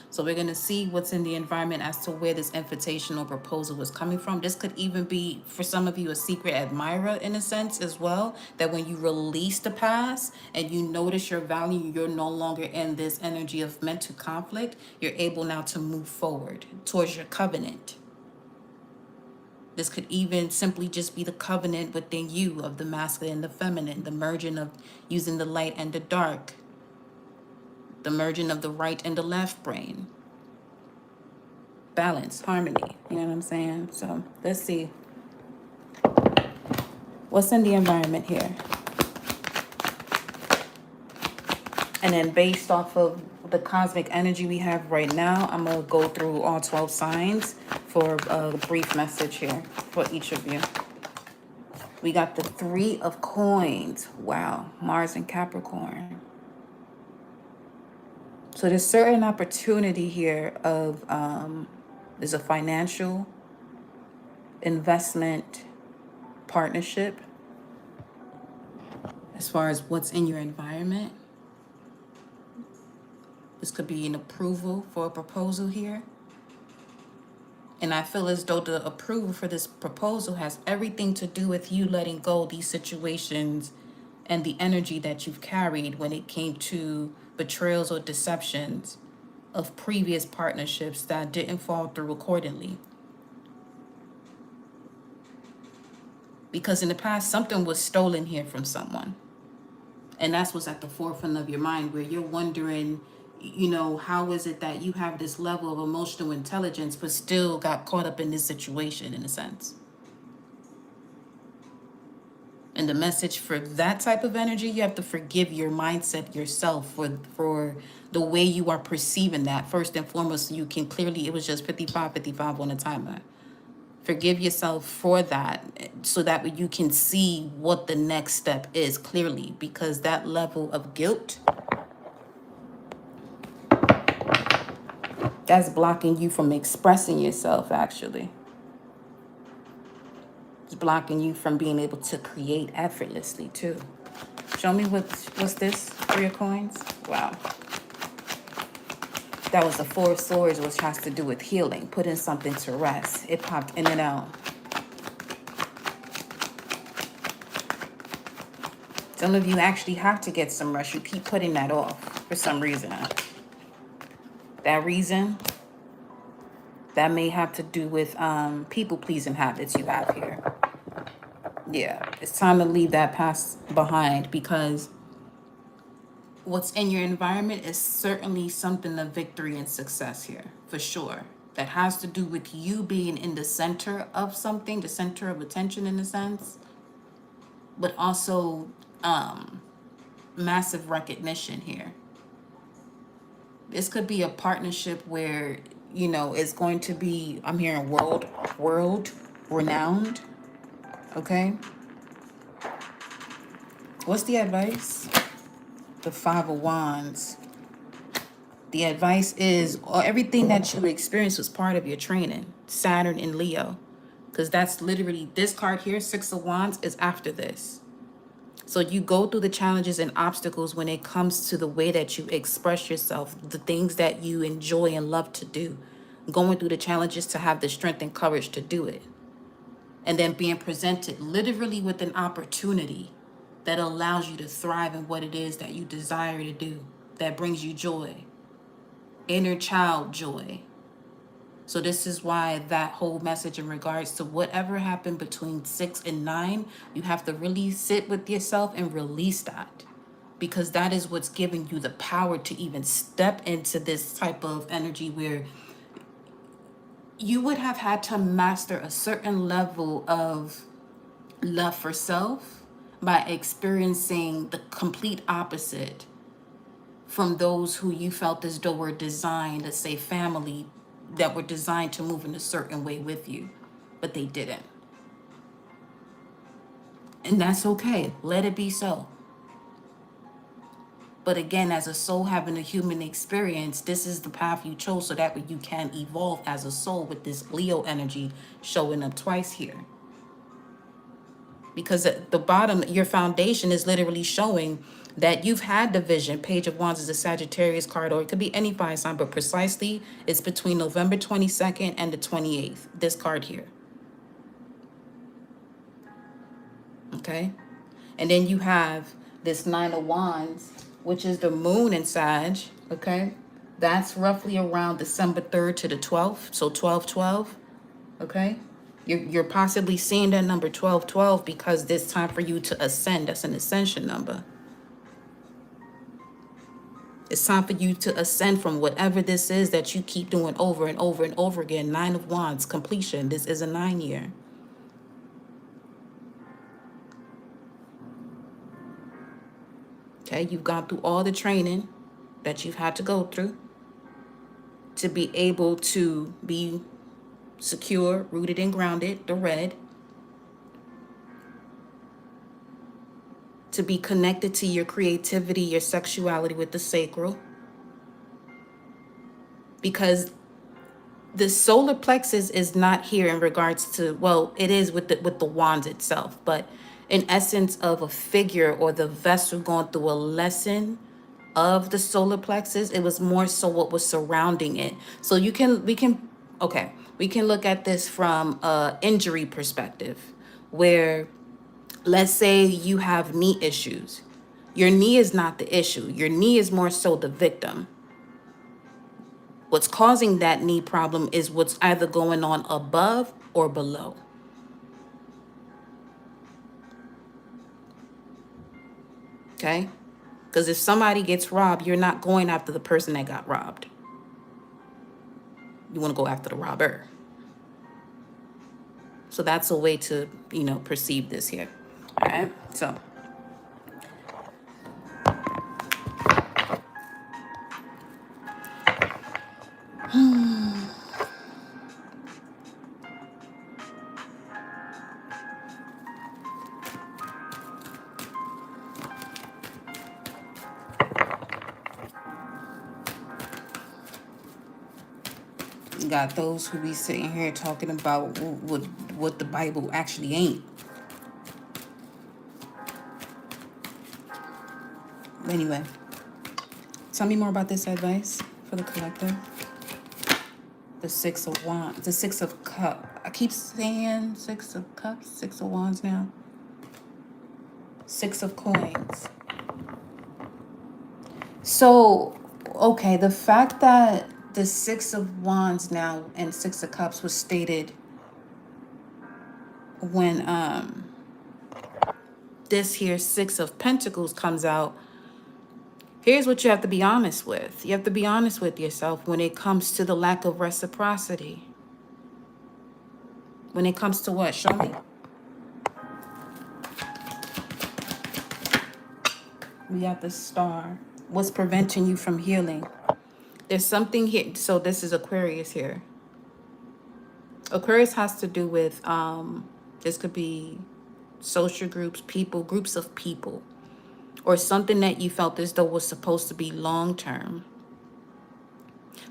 So we're going to see what's in the environment as to where this invitation or proposal was coming from. This could even be, for some of you, a secret admirer in a sense as well, that when you release the past and you notice your value, you're no longer in this energy of mental conflict. You're able now to move forward towards your covenant. This could even simply just be the covenant within you of the masculine and the feminine, the merging of using the light and the dark, the merging of the right and the left brain. Balance, harmony, you know what I'm saying? So let's see. What's in the environment here? And then based off of the cosmic energy we have right now, I'm going to go through all 12 signs for a brief message here for each of you. We got the Three of Coins. Wow, Mars and Capricorn. So there's certain opportunity here of there's a financial investment partnership as far as what's in your environment. This could be an approval for a proposal here. And I feel as though the approval for this proposal has everything to do with you letting go of these situations and the energy that you've carried when it came to betrayals or deceptions of previous partnerships that didn't fall through accordingly. Because in the past, something was stolen here from someone. And that's what's at the forefront of your mind, where you're wondering, you know, how is it that you have this level of emotional intelligence but still got caught up in this situation, in a sense. And the message for that type of energy, you have to forgive your mindset yourself for the way you are perceiving that. First and foremost, so you can clearly, it was just 55 on the timer. Forgive yourself for that so that way you can see what the next step is clearly, because that level of guilt, that's blocking you from expressing yourself, actually. It's blocking you from being able to create effortlessly, too. Show me what's this? Three of Coins? Wow. That was the Four of Swords, which has to do with healing, putting something to rest. It popped in and out. Some of you actually have to get some rest. You keep putting that off for some reason. That reason, that may have to do with people-pleasing habits you have here. Yeah, it's time to leave that past behind, because what's in your environment is certainly something of victory and success here, for sure. That has to do with you being in the center of something, the center of attention in a sense, but also massive recognition here. This could be a partnership where, you know, it's going to be, I'm hearing world renowned. Okay. What's the advice? The Five of Wands. The advice is everything that you experienced was part of your training. Saturn and Leo. Because that's literally, this card here, Six of Wands, is after this. So you go through the challenges and obstacles when it comes to the way that you express yourself, the things that you enjoy and love to do. Going through the challenges to have the strength and courage to do it. And then being presented literally with an opportunity that allows you to thrive in what it is that you desire to do, that brings you joy, inner child joy. So this is why that whole message in regards to whatever happened between 6 and 9, you have to really sit with yourself and release that, because that is what's giving you the power to even step into this type of energy where you would have had to master a certain level of love for self by experiencing the complete opposite from those who you felt as though were designed, let's say family, that were designed to move in a certain way with you, but they didn't. And that's okay. Let it be so. But again, as a soul having a human experience, this is the path you chose so that way you can evolve as a soul with this Leo energy showing up twice here. Because at the bottom, your foundation is literally showing that you've had the vision. Page of Wands is a Sagittarius card, or it could be any fire sign, but precisely it's between November 22nd and the 28th, this card here. Okay? And then you have this Nine of Wands, which is the moon in Sag, okay? That's roughly around December 3rd to the 12th, so 12-12, okay? You're possibly seeing that number 12-12 because it's time for you to ascend. That's an ascension number. It's time for you to ascend from whatever this is that you keep doing over and over and over again. Nine of Wands, completion. This is a 9-year. Okay, you've gone through all the training that you've had to go through to be able to be secure, rooted and grounded, the red, to be connected to your creativity, your sexuality with the sacral, because the solar plexus is not here in regards to, well, it is with the wands itself, but in essence of a figure or the vessel going through a lesson of the solar plexus, it was more so what was surrounding it. So we can look at this from a injury perspective, where let's say you have knee issues. Your knee is not the issue. Your knee is more so the victim. What's causing that knee problem is what's either going on above or below. Okay? Because if somebody gets robbed, you're not going after the person that got robbed. You want to go after the robber. So that's a way to, perceive this here. All right? So you got those who be sitting here talking about what the Bible actually ain't. Anyway, tell me more about this advice for the collective. The Six of Wands, the Six of Cups. I keep saying Six of Cups, Six of Wands now. Six of Coins. So, okay, the fact that the Six of Wands now and Six of Cups was stated when this here Six of Pentacles comes out, here's what you have to be honest with. You have to be honest with yourself when it comes to the lack of reciprocity. When it comes to what? Show me. We got the Star. What's preventing you from healing? There's something here. So this is Aquarius here. Aquarius has to do with, this could be social groups, people, groups of people, or something that you felt as though was supposed to be long-term.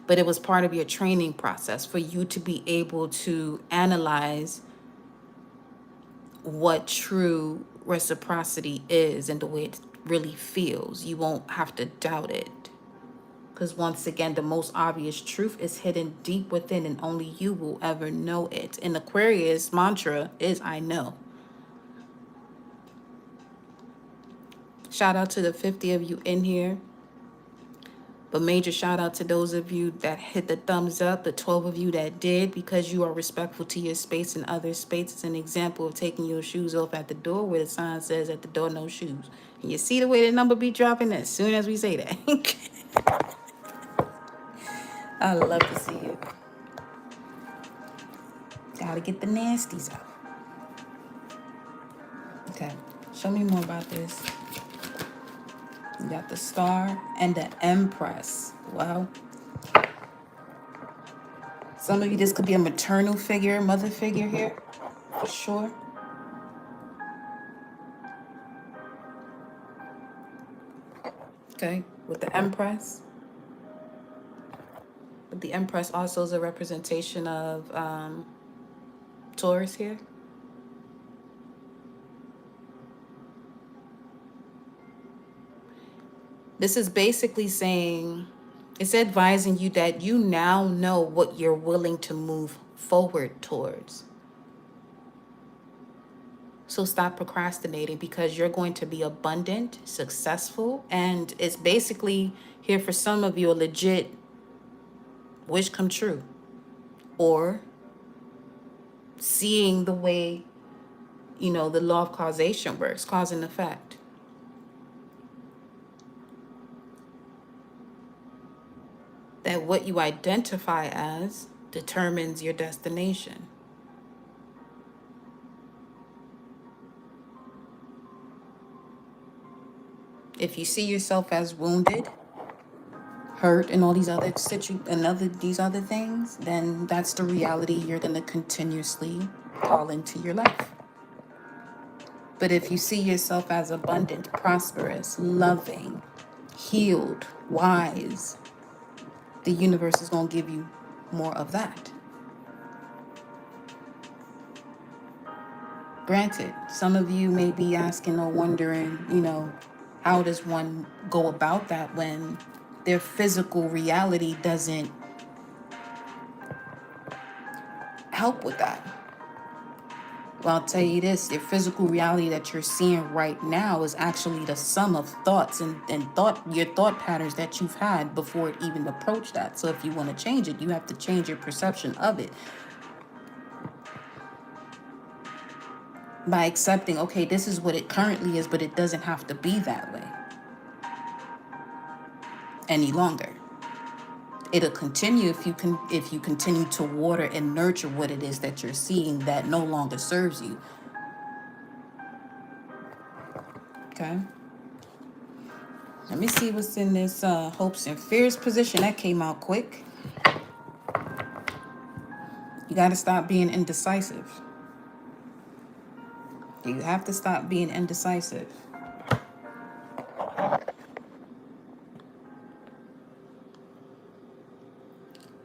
But it was part of your training process for you to be able to analyze what true reciprocity is and the way it really feels. You won't have to doubt it. Because once again, the most obvious truth is hidden deep within and only you will ever know it. And Aquarius mantra is I know. Shout out to the 50 of you in here. But major shout out to those of you that hit the thumbs up, the 12 of you that did, because you are respectful to your space and other space. It's an example of taking your shoes off at the door where the sign says at the door, no shoes. And you see the way the number be dropping as soon as we say that. I love to see it. Gotta get the nasties out. Okay, show me more about this. You got the Star and the Empress. Wow. Some of you, this could be a maternal figure, mother figure here, for sure. Okay, with the Empress. But the Empress also is a representation of Taurus here. This is basically saying, it's advising you that you now know what you're willing to move forward towards. So stop procrastinating, because you're going to be abundant, successful, and it's basically here for some of you a legit wish come true, or seeing the way, the law of causation works, cause and effect. That what you identify as determines your destination. If you see yourself as wounded, hurt and all these other these other things, then that's the reality you're going to continuously call into your life. But if you see yourself as abundant, prosperous, loving, healed, wise, the universe is going to give you more of that. Granted, some of you may be asking or wondering, how does one go about that when their physical reality doesn't help with that? Well, I'll tell you this, your physical reality that you're seeing right now is actually the sum of thoughts and your thought patterns that you've had before it even approached that. So if you want to change it, you have to change your perception of it by accepting, okay, this is what it currently is, but it doesn't have to be that way any longer. It'll continue if you continue to water and nurture what it is that you're seeing that no longer serves you. Okay. Let me see what's in this hopes and fears position. That came out quick. You got to stop being indecisive. You have to stop being indecisive.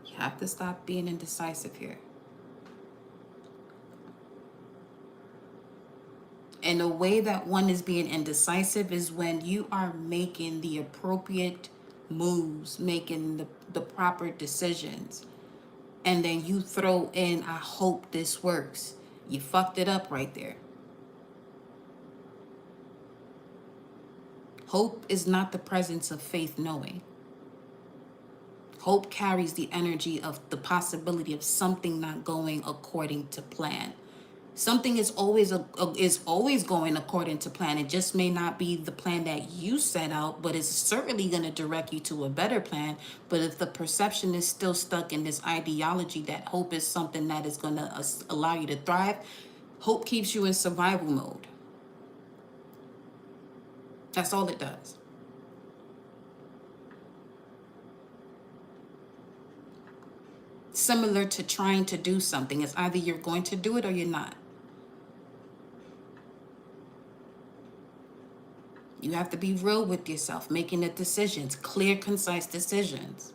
You have to stop being indecisive here. And the way that one is being indecisive is when you are making the appropriate moves, making the proper decisions, and then you throw in, I hope this works. You fucked it up right there. Hope is not the presence of faith knowing. Hope carries the energy of the possibility of something not going according to plan. Something is always going according to plan. It just may not be the plan that you set out, but it's certainly going to direct you to a better plan. But if the perception is still stuck in this ideology that hope is something that is going to allow you to thrive, hope keeps you in survival mode. That's all it does. Similar to trying to do something. It's either you're going to do it or you're not. You have to be real with yourself, making the decisions, clear, concise decisions.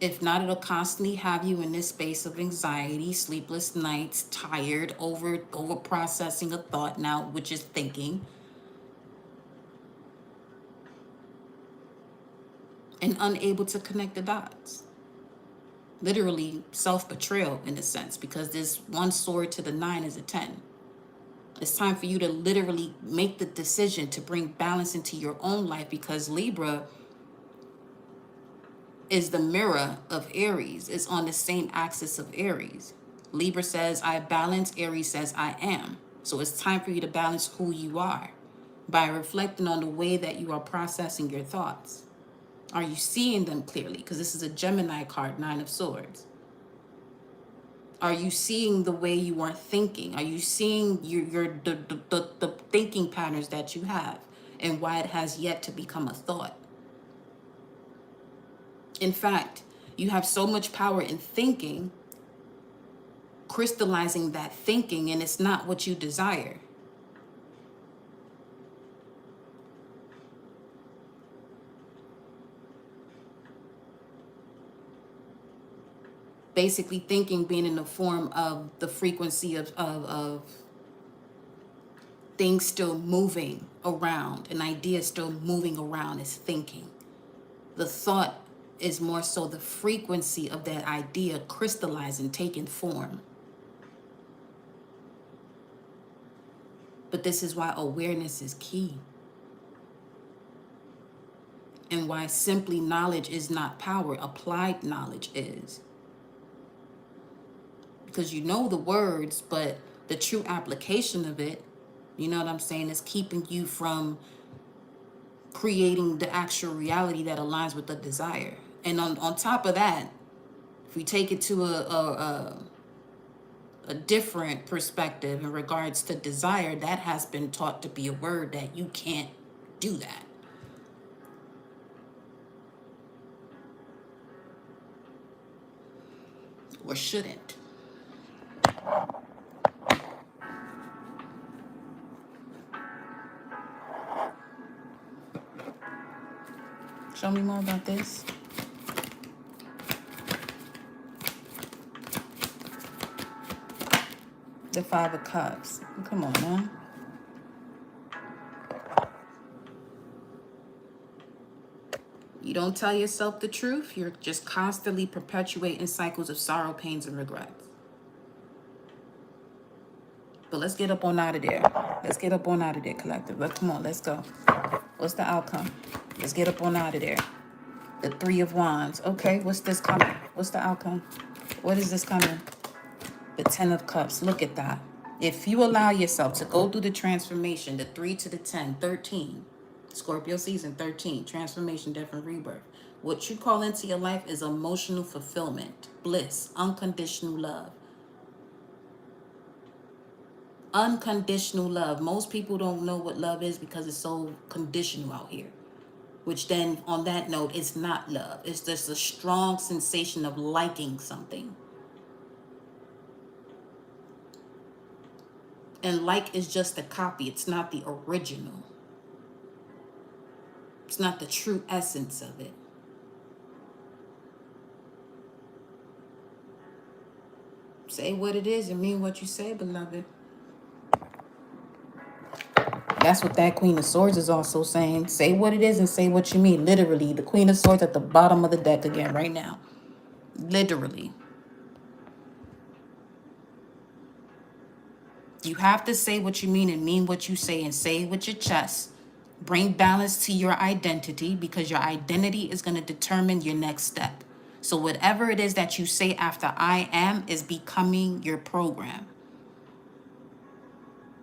If not, it'll constantly have you in this space of anxiety, sleepless nights, tired, over processing a thought now, which is thinking. And unable to connect the dots. Literally self-betrayal in a sense, because this one sword to the 9 is a 10. It's time for you to literally make the decision to bring balance into your own life, because Libra is the mirror of Aries. It's on the same axis of Aries. Libra says, I balance. Aries says, I am. So it's time for you to balance who you are by reflecting on the way that you are processing your thoughts. Are you seeing them clearly? Because this is a Gemini card, 9 of Swords. Are you seeing the way you are thinking? Are you seeing the thinking patterns that you have and why it has yet to become a thought? In fact, you have so much power in thinking, crystallizing that thinking, and it's not what you desire. Basically, thinking being in the form of the frequency of things still moving around, an idea still moving around is thinking. The thought is more so the frequency of that idea crystallizing, taking form. But this is why awareness is key. And why simply knowledge is not power, applied knowledge is. Because you know the words, but the true application of it, you know what I'm saying, is keeping you from creating the actual reality that aligns with the desire. And on top of that, if we take it to a different perspective in regards to desire, that has been taught to be a word that you can't do that. or shouldn't. Show me more about this. The Five of Cups. Come on, man. You don't tell yourself the truth, you're just constantly perpetuating cycles of sorrow, pains, and regrets. But let's get up on out of there. Let's get up on out of there, collective. Come on, let's go. What's the outcome? Let's get up on out of there. The Three of Wands. Okay, what's this coming? What's the outcome? What is this coming? The Ten of Cups. Look at that. If you allow yourself to go through the transformation, the 3 to the 10, 13, Scorpio season 13, transformation, death, and rebirth. What you call into your life is emotional fulfillment, bliss, unconditional love. Unconditional love. Most people don't know what love is because it's so conditional out here. Which then, on that note, it's not love. It's just a strong sensation of liking something. And like is just a copy. It's not the original. It's not the true essence of it. Say what it is and mean what you say, beloved. That's what that Queen of Swords is also saying. Say what it is and say what you mean. Literally, the Queen of Swords at the bottom of the deck again right now. Literally. You have to say what you mean and mean what you say, and say it with your chest. Bring balance to your identity, because your identity is going to determine your next step. So whatever it is that you say after I am is becoming your program.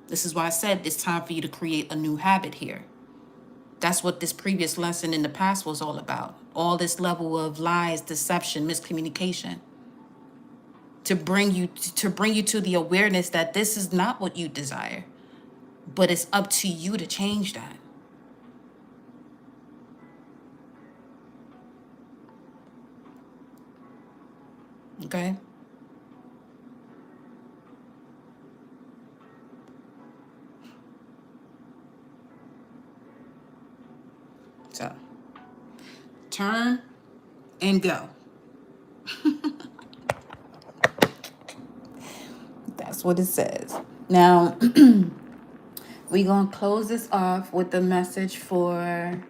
This is why I said it's time for you to create a new habit here. That's what this previous lesson in the past was all about. All this level of lies, deception, miscommunication. To bring you to the awareness that this is not what you desire. But it's up to you to change that. Okay? So, turn and go. That's what it says. Now, we're going to close this off with the message for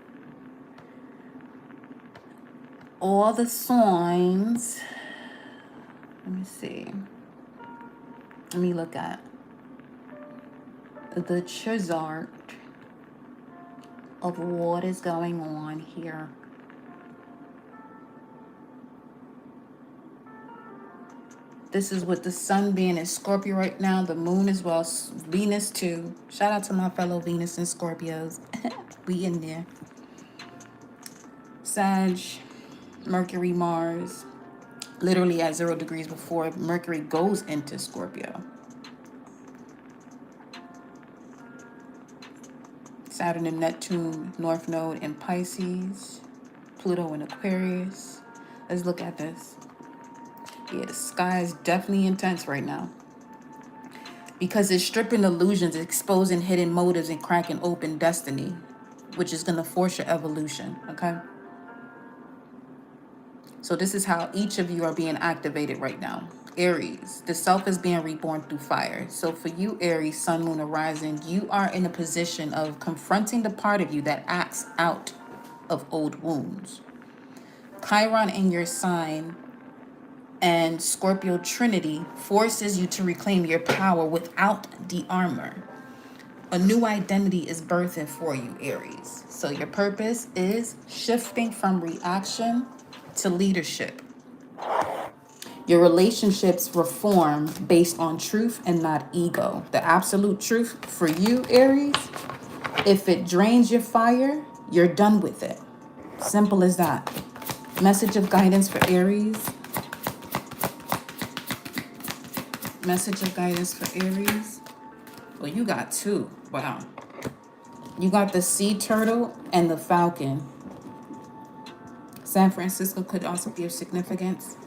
all the signs. Let me see. Let me look at the chart of what is going on here. This is with the sun being in Scorpio right now, the moon as well, Venus too. Shout out to my fellow Venus and Scorpios. We in there. Sag, Mercury, Mars, literally at 0 degrees before Mercury goes into Scorpio. Saturn and Neptune, North Node in Pisces, Pluto in Aquarius. Let's look at this. Yeah, the sky is definitely intense right now. Because it's stripping illusions, exposing hidden motives, and cracking open destiny, which is going to force your evolution, okay? So this is how each of you are being activated right now. Aries, the self is being reborn through fire. So for you, Aries, Sun, Moon, or Rising, you are in a position of confronting the part of you that acts out of old wounds. Chiron in your sign and Scorpio Trinity forces you to reclaim your power without the armor. A new identity is birthing for you, Aries. So your purpose is shifting from reaction to leadership. Your relationships reform based on truth and not ego. The absolute truth for you, Aries, if it drains your fire, you're done with it. Simple as that. Message of guidance for Aries. Message of guidance for Aries. Well, you got two. Wow. You got the sea turtle and the falcon. San Francisco could also be of significance.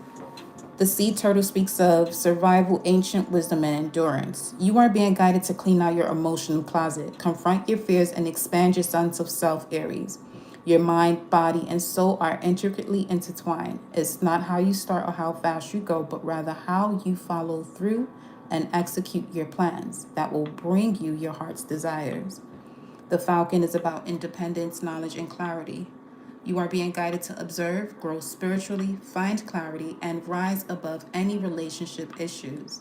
The sea turtle speaks of survival, ancient wisdom, and endurance. You are being guided to clean out your emotional closet, confront your fears, and expand your sense of self, Aries. Your mind, body, and soul are intricately intertwined. It's not how you start or how fast you go, but rather how you follow through and execute your plans that will bring you your heart's desires. The falcon is about independence, knowledge, and clarity. You are being guided to observe, grow spiritually, find clarity, and rise above any relationship issues.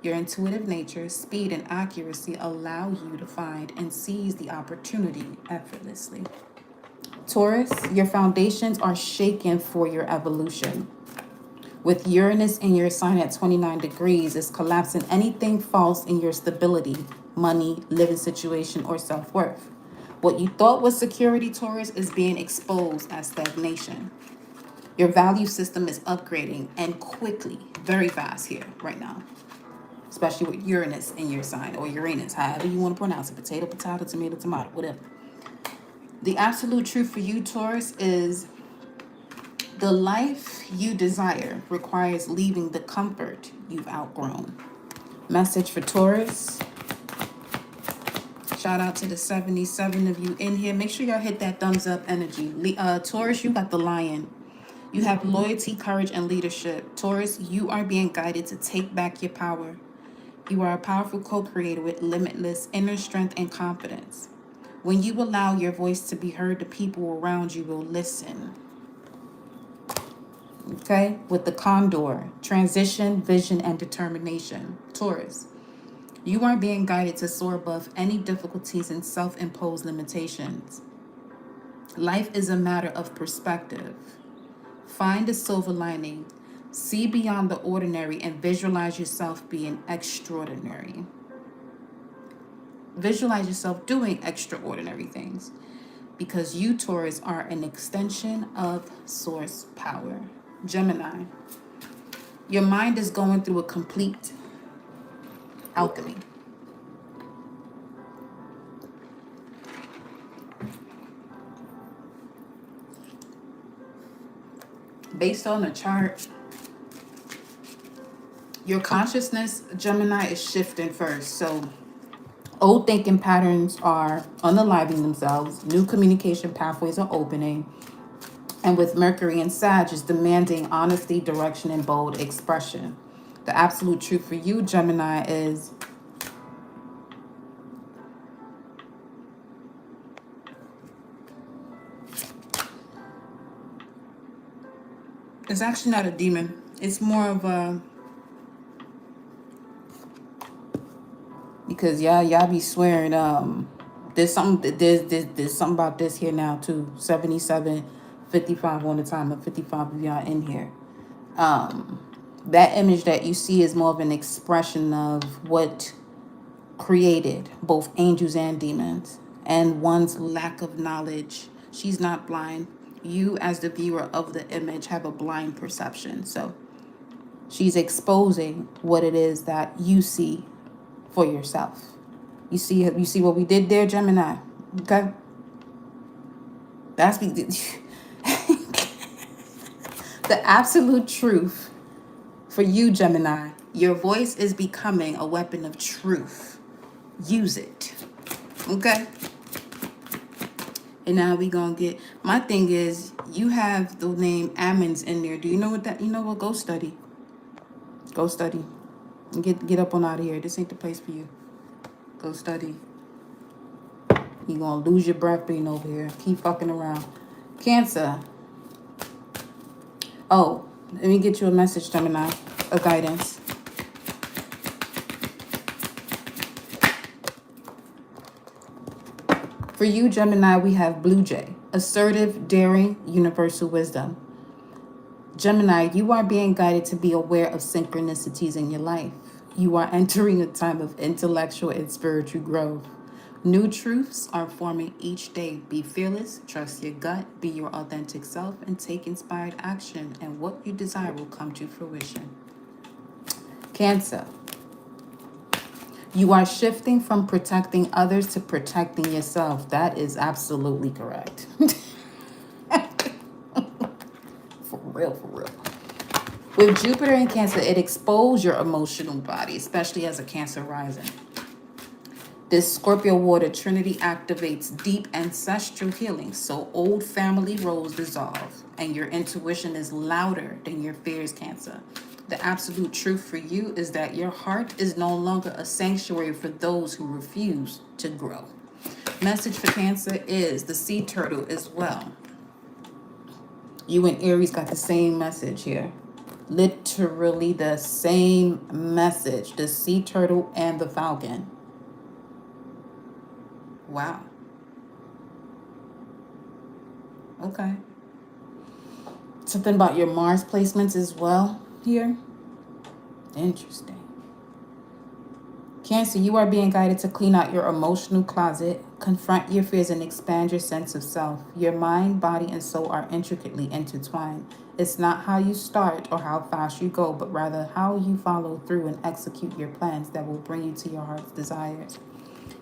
Your intuitive nature, speed, and accuracy allow you to find and seize the opportunity effortlessly. Taurus, your foundations are shaken for your evolution. With Uranus in your sign at 29 degrees, it's collapsing anything false in your stability, money, living situation, or self-worth. What you thought was security, Taurus, is being exposed as stagnation. Your value system is upgrading and quickly, very fast here right now, especially with Uranus in your sign, or Uranus, however you want to pronounce it, potato, potato, tomato, tomato, whatever. The absolute truth for you, Taurus, is the life you desire requires leaving the comfort you've outgrown. Message for Taurus. Shout out to the 77 of you in here. Make sure y'all hit that thumbs up energy. Taurus, you got the lion. You have loyalty, courage, and leadership. Taurus, you are being guided to take back your power. You are a powerful co-creator with limitless inner strength and confidence. When you allow your voice to be heard, the people around you will listen. Okay? With the condor, transition, vision, and determination. Taurus, you are being guided to soar above any difficulties and self-imposed limitations. Life is a matter of perspective. Find the silver lining. See beyond the ordinary and visualize yourself being extraordinary. Visualize yourself doing extraordinary things, because you, Taurus, are an extension of source power. Gemini, your mind is going through a complete alchemy. Based on the chart, your consciousness, Gemini, is shifting first. So old thinking patterns are unaliving themselves. New communication pathways are opening. And with Mercury and Sag is demanding honesty, direction, and bold expression. The absolute truth for you, Gemini, is it's actually not a demon. It's more of a, because y'all be swearing there's something about this here now too. 77, 55 on the time of 55 of y'all in here. That image that you see is more of an expression of what created both angels and demons, and one's lack of knowledge. She's not blind. You, as the viewer of the image, have a blind perception. So she's exposing what it is that you see for yourself. You see what we did there, Gemini? Okay? That's the absolute truth for you, Gemini. Your voice is becoming a weapon of truth. Use it. Okay? And now we gonna get, my thing is, you have the name Ammons in there. Do you know what that, you know what? Go study. Go study. And get up on out of here. This ain't the place for you. Go study. You're gonna lose your breath being over here. Keep fucking around. Cancer. Oh, let me get you a message, Gemini. A guidance. For you, Gemini, we have Blue Jay. Assertive, daring, universal wisdom. Gemini, you are being guided to be aware of synchronicities in your life. You are entering a time of intellectual and spiritual growth. New truths are forming each day. Be fearless, trust your gut, be your authentic self, and take inspired action, and what you desire will come to fruition. Cancer. You are shifting from protecting others to protecting yourself. That is absolutely correct. For real, for real. With Jupiter in Cancer, it exposes your emotional body, especially as a Cancer rising. This Scorpio water trinity activates deep ancestral healing, so old family roles dissolve, and your intuition is louder than your fears, Cancer. The absolute truth for you is that your heart is no longer a sanctuary for those who refuse to grow. Message for Cancer is the sea turtle as well. You and Aries got the same message here. Literally the same message. The sea turtle and the falcon. Wow. Okay. Something about your Mars placements as well here. Interesting. Cancer, you are being guided to clean out your emotional closet, confront your fears, and expand your sense of self. Your mind, body, and soul are intricately intertwined. It's not how you start or how fast you go, but rather how you follow through and execute your plans that will bring you to your heart's desires.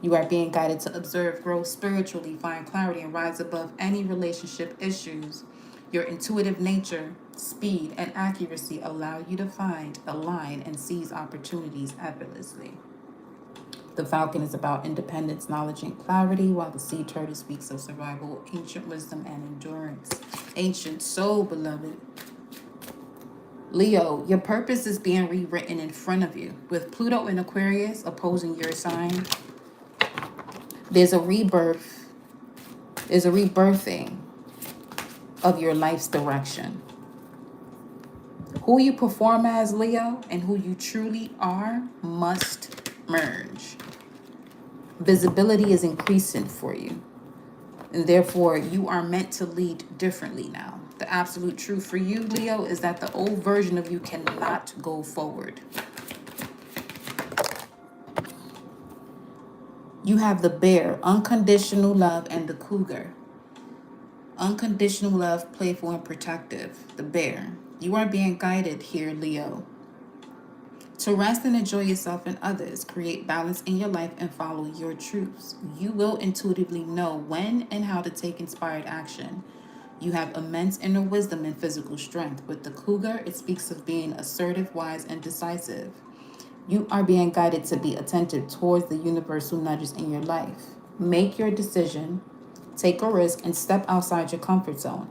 You are being guided to observe, grow spiritually, find clarity, and rise above any relationship issues. Your intuitive nature, speed, and accuracy allow you to find, align, and seize opportunities effortlessly. The falcon is about independence, knowledge, and clarity, while the sea turtle speaks of survival, ancient wisdom, and endurance. Ancient soul, beloved. Leo, your purpose is being rewritten in front of you. With Pluto in Aquarius opposing your sign, there's a rebirth, there's a rebirthing of your life's direction. Who you perform as, Leo, and who you truly are must merge. Visibility is increasing for you, and therefore you are meant to lead differently now. The absolute truth for you, Leo, is that the old version of you cannot go forward. You have the bear, unconditional love, and the cougar. Unconditional love, playful and protective. The bear. You are being guided here, Leo, to rest and enjoy yourself and others. Create balance in your life and follow your truths. You will intuitively know when and how to take inspired action. You have immense inner wisdom and physical strength. With the cougar, it speaks of being assertive, wise, and decisive. You are being guided to be attentive towards the universal nudges in your life. Make your decision, take a risk, and step outside your comfort zone.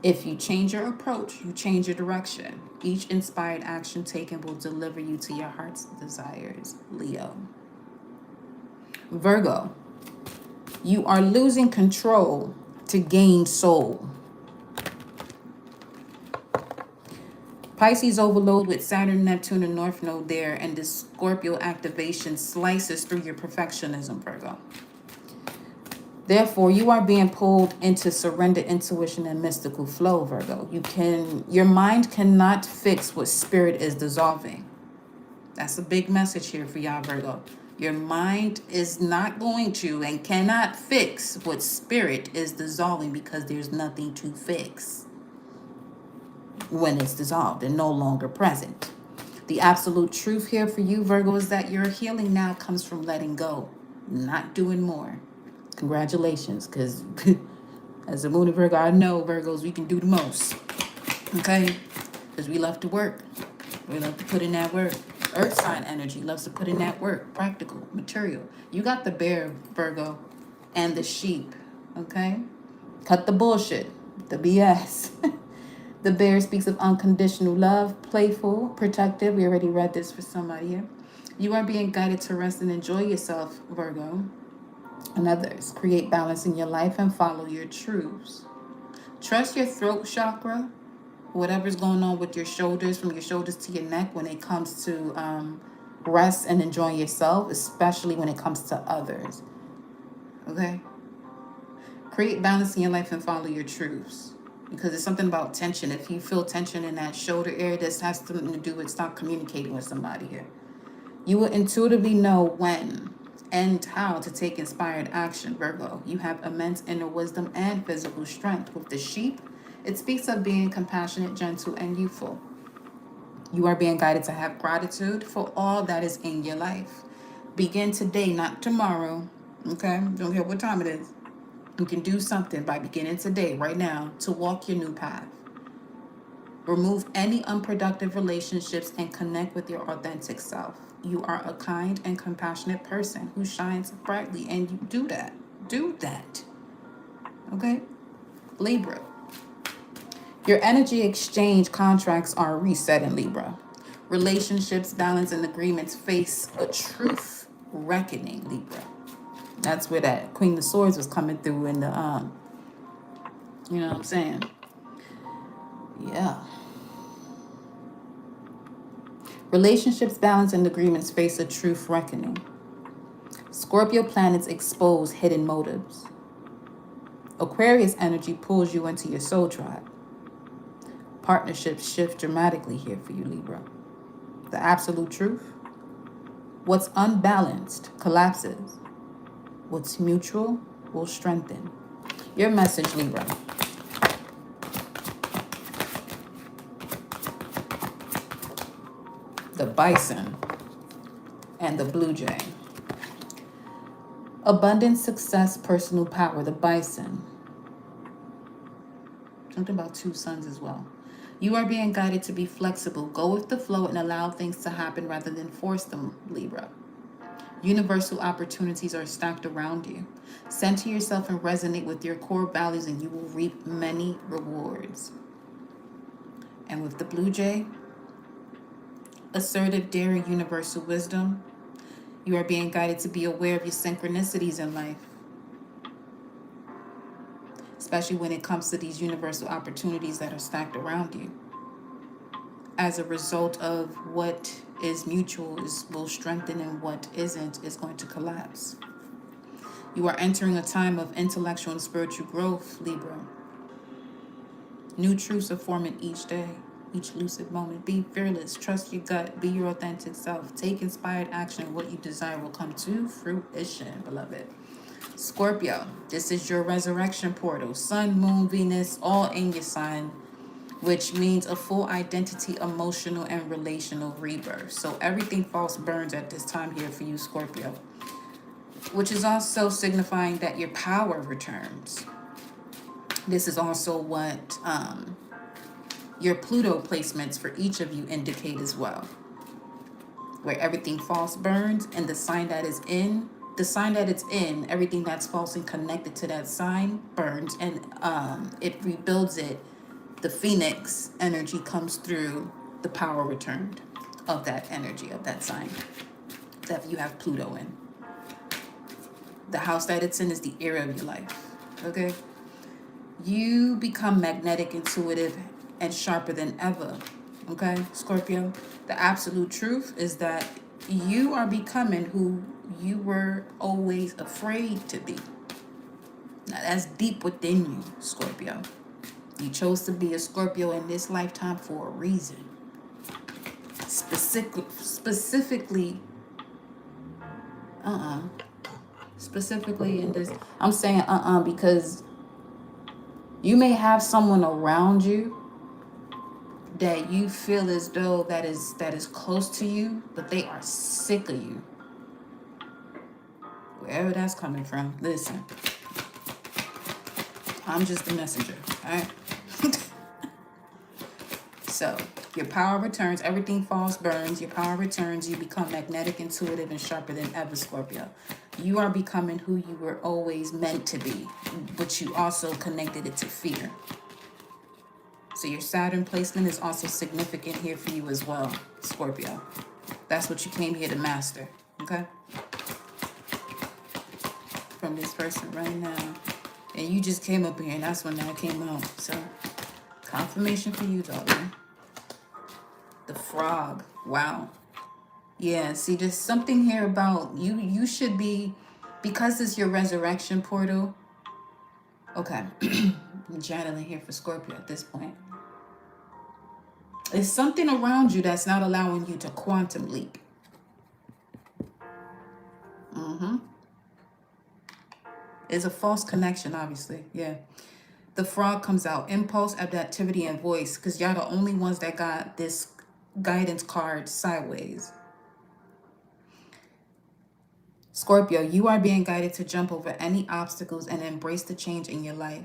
If you change your approach, you change your direction. Each inspired action taken will deliver you to your heart's desires, Leo. Virgo, you are losing control to gain soul. Pisces overload with Saturn, Neptune, and North Node there, and the Scorpio activation slices through your perfectionism, Virgo. Therefore, you are being pulled into surrender, intuition, and mystical flow, Virgo. Your mind cannot fix what spirit is dissolving. That's a big message here for y'all, Virgo. Your mind is not going to and cannot fix what spirit is dissolving, because there's nothing to fix when it's dissolved and no longer present. The absolute truth here for you, Virgo, is that your healing now comes from letting go, not doing more. Congratulations, because as a moon and Virgo, I know, Virgos, we can do the most, okay? Because we love to work. We love to put in that work. Earth sign energy loves to put in that work, practical, material. You got the bear, Virgo, and the sheep, okay? Cut the bullshit, the BS. The bear speaks of unconditional love, playful, protective. We already read this for somebody here. You are being guided to rest and enjoy yourself, Virgo, and others. Create balance in your life and follow your truths. Trust your throat chakra, whatever's going on with your shoulders, from your shoulders to your neck, when it comes to rest and enjoying yourself, especially when it comes to others. Okay? Create balance in your life and follow your truths. Because it's something about tension. If you feel tension in that shoulder area, this has something to do with stop communicating with somebody here. You will intuitively know when and how to take inspired action, Virgo. You have immense inner wisdom and physical strength. With the sheep, it speaks of being compassionate, gentle, and youthful. You are being guided to have gratitude for all that is in your life. Begin today, not tomorrow. Okay? Don't care what time it is. You can do something by beginning today, right now, to walk your new path. Remove any unproductive relationships and connect with your authentic self. You are a kind and compassionate person who shines brightly, and you do that. Do that. Okay? Libra. Your energy exchange contracts are reset in Libra. Relationships, balance, and agreements face a truth reckoning, Libra. That's where that Queen of Swords was coming through in the you know what I'm saying? Yeah. Relationships, balance, and agreements face a truth reckoning. Scorpio planets expose hidden motives. Aquarius energy pulls you into your soul tribe. Partnerships shift dramatically here for you, Libra. The absolute truth. What's unbalanced collapses. What's mutual will strengthen. Your message, Libra. The bison and the blue jay. Abundance, success, personal power. The bison. Something about two suns as well. You are being guided to be flexible. Go with the flow and allow things to happen rather than force them, Libra. Universal opportunities are stacked around you. Center yourself and resonate with your core values, and you will reap many rewards. And with the blue jay, assertive, daring, universal wisdom. You are being guided to be aware of your synchronicities in life, especially when it comes to these universal opportunities that are stacked around you. As a result of what is mutual will strengthen, and what isn't is going to collapse. You are entering a time of intellectual and spiritual growth, Libra. New truths are forming each day, each lucid moment. Be fearless, trust your gut, be your authentic self. Take inspired action. What you desire will come to fruition, beloved. Scorpio, this is your resurrection portal. Sun, moon, Venus, all in your sign, which means a full identity, emotional, and relational rebirth. So everything false burns at this time here for you, Scorpio, which is also signifying that your power returns. This is also what your Pluto placements for each of you indicate as well, where everything false burns, and the sign that it's in, everything that's false and connected to that sign burns, and it rebuilds it. The phoenix energy comes through, the power returned of that energy, of that sign that you have Pluto in. The house that it's in is the era of your life, okay? You become magnetic, intuitive, and sharper than ever, okay, Scorpio? The absolute truth is that you are becoming who you were always afraid to be. Now, that's deep within you, Scorpio. You chose to be a Scorpio in this lifetime for a reason. Specifically in this, I'm saying because you may have someone around you that you feel as though that is close to you, but they are sick of you. Wherever that's coming from, listen. I'm just the messenger, all right? So, your power returns, everything false burns, your power returns, you become magnetic, intuitive, and sharper than ever, Scorpio. You are becoming who you were always meant to be, but you also connected it to fear. So your Saturn placement is also significant here for you as well, Scorpio. That's what you came here to master, okay? From this person right now. And you just came up here, and that's when that came out. So, confirmation for you, darling. The frog. Wow. Yeah, see, there's something here about you. You should be, because it's your resurrection portal. Okay. I'm channeling here for Scorpio at this point. There's something around you that's not allowing you to quantum leap. It's a false connection, obviously. Yeah. The frog comes out. Impulse, adaptivity, and voice. Because y'all the only ones that got this guidance card sideways. Scorpio, you are being guided to jump over any obstacles and embrace the change in your life.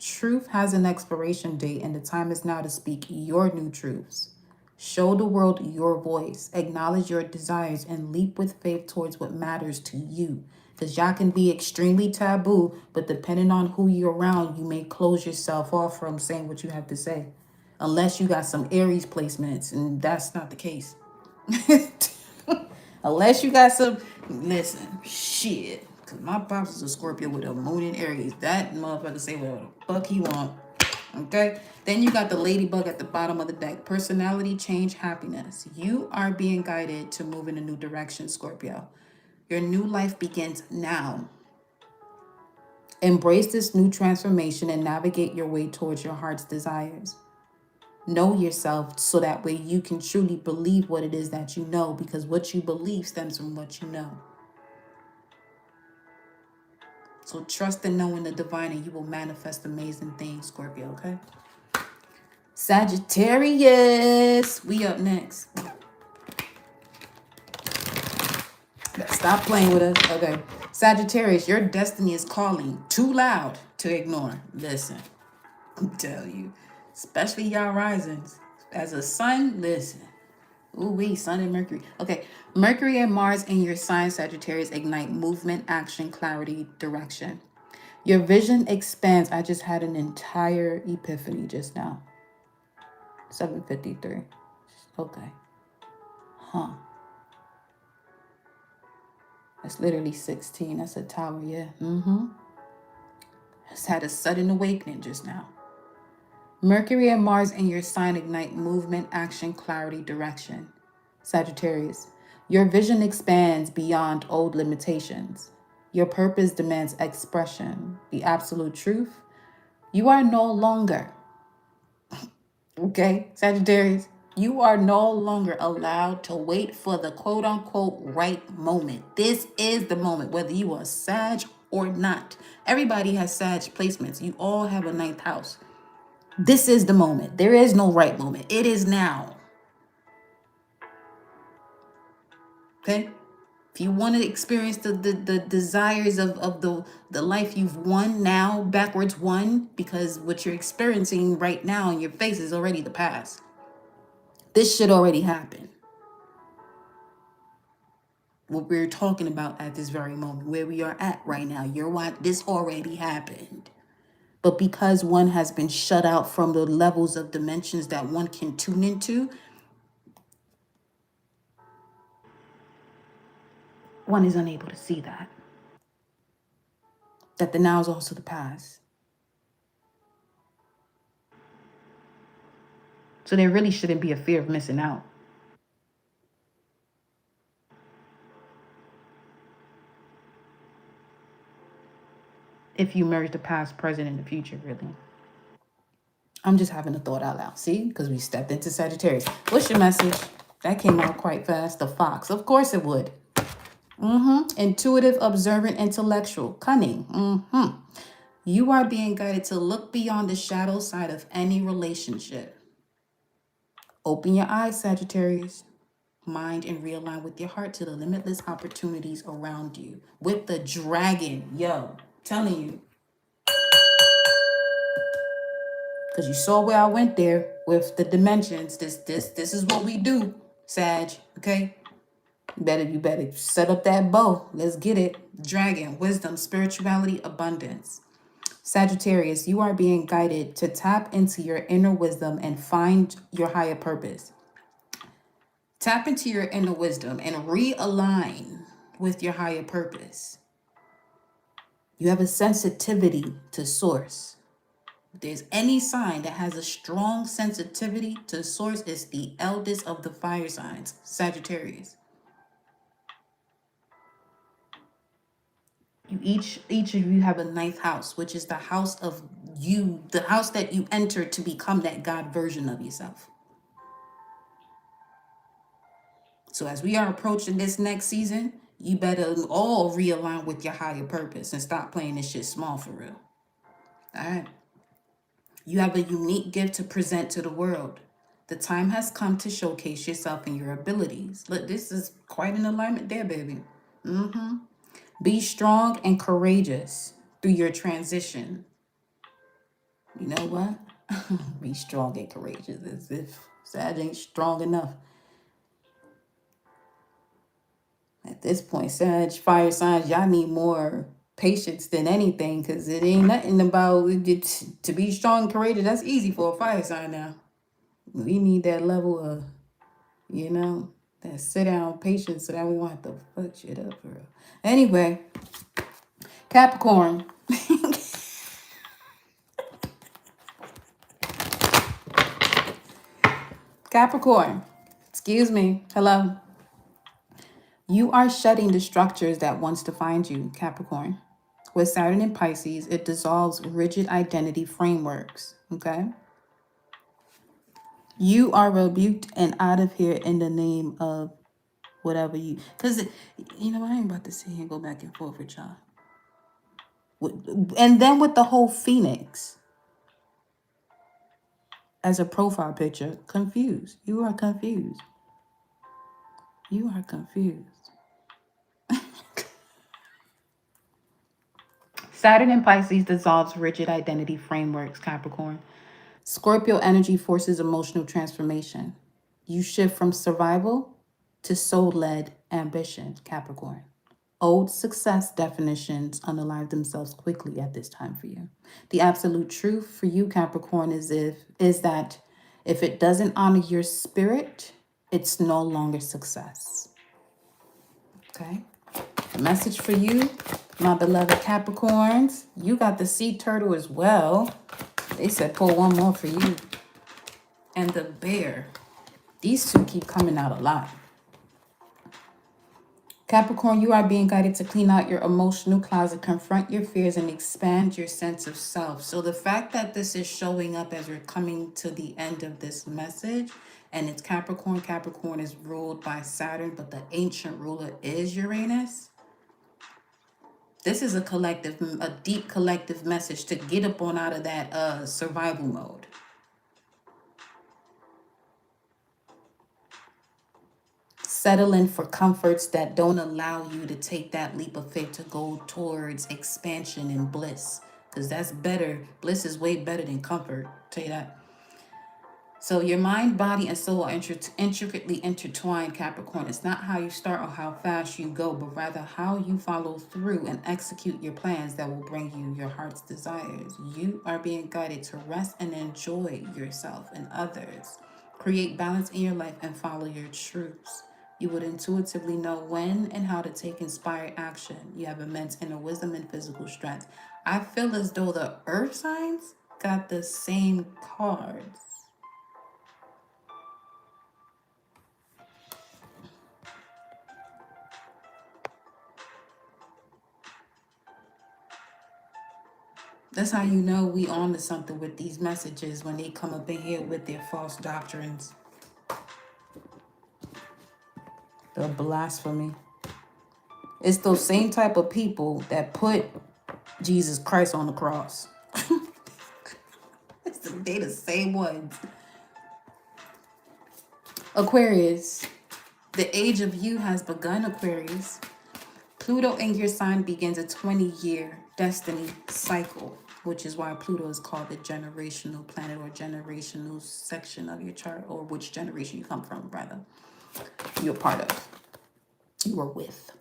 Truth has an expiration date, and the time is now to speak your new truths. Show the world your voice, acknowledge your desires, and leap with faith towards what matters to you. Because y'all can be extremely taboo, but depending on who you're around, you may close yourself off from saying what you have to say. Unless you got some Aries placements, and that's not the case. Unless you got some, listen, shit. Because my pops is a Scorpio with a moon in Aries. That motherfucker say whatever the fuck he want. Okay? Then you got the ladybug at the bottom of the deck. Personality, change, happiness. You are being guided to move in a new direction, Scorpio. Your new life begins now. Embrace this new transformation and navigate your way towards your heart's desires. Know yourself so that way you can truly believe what it is that you know, because what you believe stems from what you know. So trust and know in the divine, and you will manifest amazing things, Scorpio, okay? Sagittarius, we up next. Stop playing with us. Okay. Sagittarius, your destiny is calling. Too loud to ignore. Listen, I tell you, especially y'all risings. As a sun, listen. Ooh-wee, Sun and Mercury. Okay, Mercury and Mars in your sign, Sagittarius, ignite movement, action, clarity, direction. Your vision expands. I just had an entire epiphany just now. 7:53. Okay. Huh. That's literally 16. That's a tower, yeah. Just had a sudden awakening just now. Mercury and Mars in your sign ignite movement, action, clarity, direction. Sagittarius, your vision expands beyond old limitations. Your purpose demands expression, the absolute truth. You are no longer, okay, Sagittarius, you are no longer allowed to wait for the quote unquote right moment. This is the moment, whether you are Sag or not. Everybody has Sag placements. You all have a ninth house. This is the moment. There is no right moment. It is now. Okay? If you want to experience the desires of the life you've won now, backwards won, because what you're experiencing right now in your face is already the past. This shit already happened. What we're talking about at this very moment, where we are at right now, this already happened. But because one has been shut out from the levels of dimensions that one can tune into, one is unable to see that the now is also the past. So there really shouldn't be a fear of missing out. If you merge the past, present, and the future, really. I'm just having a thought out loud. See? Because we stepped into Sagittarius. What's your message? That came out quite fast. The fox. Of course it would. Intuitive, observant, intellectual, cunning. You are being guided to look beyond the shadow side of any relationship. Open your eyes, Sagittarius. Mind and realign with your heart to the limitless opportunities around you. With the dragon, yo, telling you. Because you saw where I went there with the dimensions. This is what we do, Sag. Okay? You better set up that bow. Let's get it. Dragon, wisdom, spirituality, abundance. Sagittarius, you are being guided to tap into your inner wisdom and find your higher purpose. Tap into your inner wisdom and realign with your higher purpose. You have a sensitivity to source. If there's any sign that has a strong sensitivity to source, it's the eldest of the fire signs, Sagittarius. Each of you have a ninth house, which is the house of you, the house that you enter to become that God version of yourself. So as we are approaching this next season, you better all realign with your higher purpose and stop playing this shit small for real. All right. You have a unique gift to present to the world. The time has come to showcase yourself and your abilities. Look, this is quite an alignment there, baby. Be strong and courageous through your transition. You know what? Be strong and courageous. As if Sag ain't strong enough. At this point, Sag, fire signs, y'all need more patience than anything, because it ain't nothing about it, to be strong and courageous. That's easy for a fire sign now. We need that level of, that sit down patience so that we won't have to fuck shit up for real. Anyway, Capricorn. Capricorn. Excuse me. Hello. You are shedding the structures that once defined you, Capricorn. With Saturn in Pisces, it dissolves rigid identity frameworks. Okay? You are rebuked and out of here in the name of whatever you. Because, I ain't about to sit here and go back and forth with y'all. And then with the whole Phoenix as a profile picture, confused. You are confused. You are confused. Saturn in Pisces dissolves rigid identity frameworks, Capricorn. Scorpio energy forces emotional transformation. You shift from survival to soul-led ambition, Capricorn. Old success definitions unalive themselves quickly at this time for you. The absolute truth for you, Capricorn, is that if it doesn't honor your spirit, it's no longer success. Okay? A message for you, my beloved Capricorns. You got the sea turtle as well. They said pull one more for you. And the bear. These two keep coming out a lot. Capricorn, you are being guided to clean out your emotional closet, confront your fears, and expand your sense of self. So the fact that this is showing up as we're coming to the end of this message, and it's Capricorn. Capricorn is ruled by Saturn, but the ancient ruler is Uranus. This is a deep collective message to get up on out of that survival mode. Settle in for comforts that don't allow you to take that leap of faith to go towards expansion and bliss. Because that's better. Bliss is way better than comfort. I'll tell you that. So your mind, body, and soul are intricately intertwined, Capricorn. It's not how you start or how fast you go, but rather how you follow through and execute your plans that will bring you your heart's desires. You are being guided to rest and enjoy yourself and others. Create balance in your life and follow your truths. You would intuitively know when and how to take inspired action. You have immense inner wisdom and physical strength. I feel as though the earth signs got the same cards. That's how you know we on to something with these messages when they come up in here with their false doctrines. The blasphemy. It's those same type of people that put Jesus Christ on the cross. They the same ones. Aquarius. The age of you has begun, Aquarius. Pluto in your sign begins a 20-year destiny cycle, which is why Pluto is called the generational planet or generational section of your chart, or which generation you come from, rather, you're part of, you are with.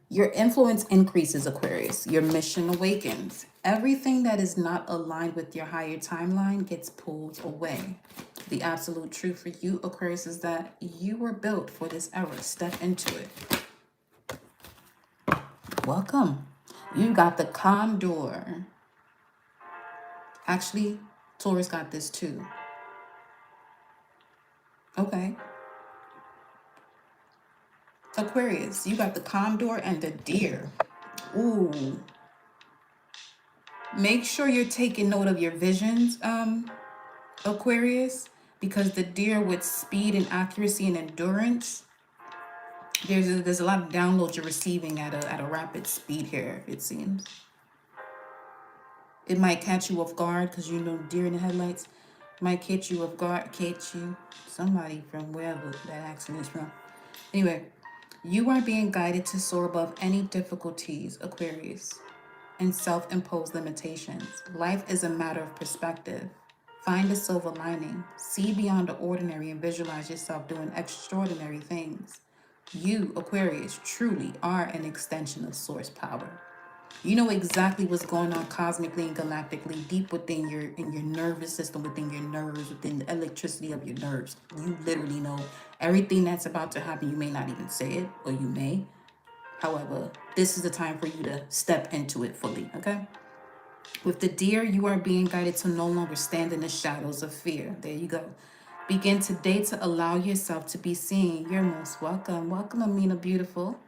Your influence increases, Aquarius. Your mission awakens. Everything that is not aligned with your higher timeline gets pulled away. The absolute truth for you, Aquarius, is that you were built for this era. Step into it. Welcome. You got the condor. Actually, Taurus got this too. Okay. Aquarius, you got the condor and the deer. Ooh. Make sure you're taking note of your visions, Aquarius, because the deer with speed and accuracy and endurance, there's a lot of downloads you're receiving at a rapid speed here, it seems. It might catch you off guard because deer in the headlights might catch you off guard, somebody from wherever that accident is from. Anyway, you are being guided to soar above any difficulties, Aquarius. and self-imposed limitations. Life is a matter of perspective. Find a silver lining, see beyond the ordinary, and visualize yourself doing extraordinary things. You, Aquarius, truly are an extension of source power. You know exactly what's going on cosmically and galactically, deep within your nervous system, within your nerves, within the electricity of your nerves. You literally know everything that's about to happen. You may not even say it, or you may. However, this is the time for you to step into it fully, okay? With the deer, you are being guided to no longer stand in the shadows of fear. There you go. Begin today to allow yourself to be seen. You're most welcome. Welcome, Amina Beautiful.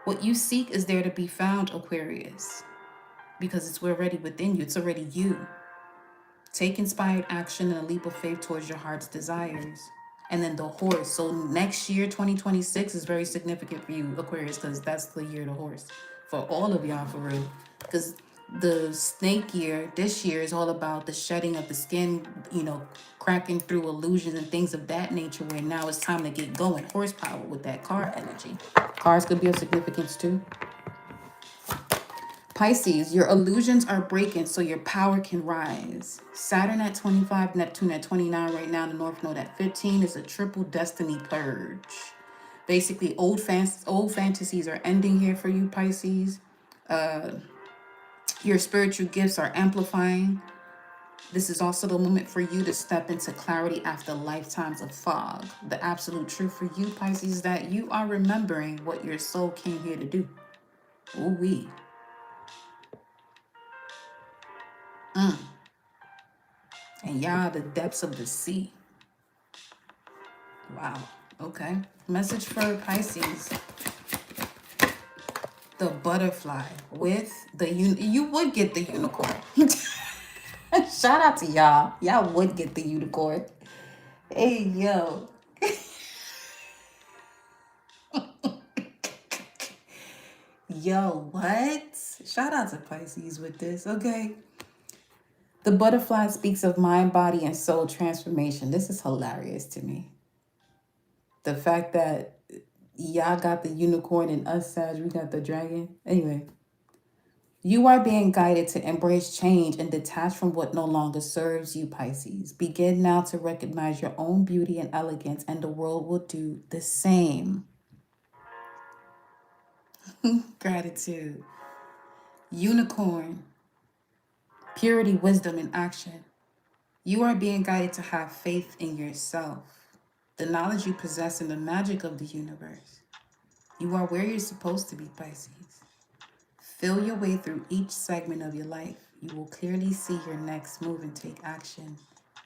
What you seek is there to be found, Aquarius, because it's already within you. It's already you. Take inspired action and a leap of faith towards your heart's desires. And then the horse. So next year, 2026, is very significant for you, Aquarius, because that's the year of the horse. For all of y'all, for real. Because the snake year, this year, is all about the shedding of the skin, cracking through illusions and things of that nature, where now it's time to get going. Horsepower with that car energy. Cars could be of significance too. Pisces, your illusions are breaking so your power can rise. Saturn at 25, Neptune at 29 right now, the North Node at 15 is a triple destiny purge. Basically, old fantasies are ending here for you, Pisces. Your spiritual gifts are amplifying. This is also the moment for you to step into clarity after lifetimes of fog. The absolute truth for you, Pisces, is that you are remembering what your soul came here to do. Ooh-wee. And y'all, the depths of the sea. Wow. Okay. Message for Pisces. The butterfly with the you would get the unicorn. Shout out to y'all. Y'all would get the unicorn. Hey, yo. Yo, what? Shout out to Pisces with this, okay? The butterfly speaks of mind, body, and soul transformation. This is hilarious to me. The fact that y'all got the unicorn and us, Sag, we got the dragon. Anyway, you are being guided to embrace change and detach from what no longer serves you, Pisces. Begin now to recognize your own beauty and elegance, and the world will do the same. Gratitude. Unicorn. Purity, wisdom, and action. You are being guided to have faith in yourself, the knowledge you possess, and the magic of the universe. You are where you're supposed to be, Pisces. Feel your way through each segment of your life. You will clearly see your next move and take action.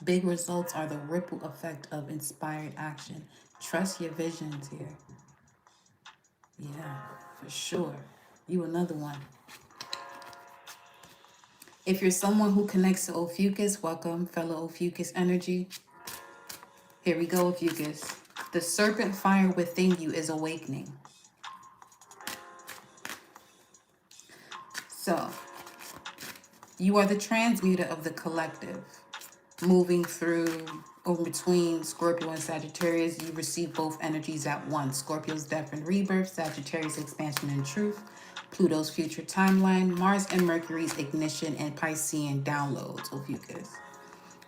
Big results are the ripple effect of inspired action. Trust your visions here. Yeah, for sure. You another one. If you're someone who connects to Ophiuchus, welcome, fellow Ophiuchus energy. Here we go, Ophiuchus. The serpent fire within you is awakening. So, you are the transmuter of the collective, moving through or between Scorpio and Sagittarius. You receive both energies at once. Scorpio's death and rebirth, Sagittarius expansion and truth, Pluto's future timeline, Mars and Mercury's ignition and Piscean downloads, Ophiuchus.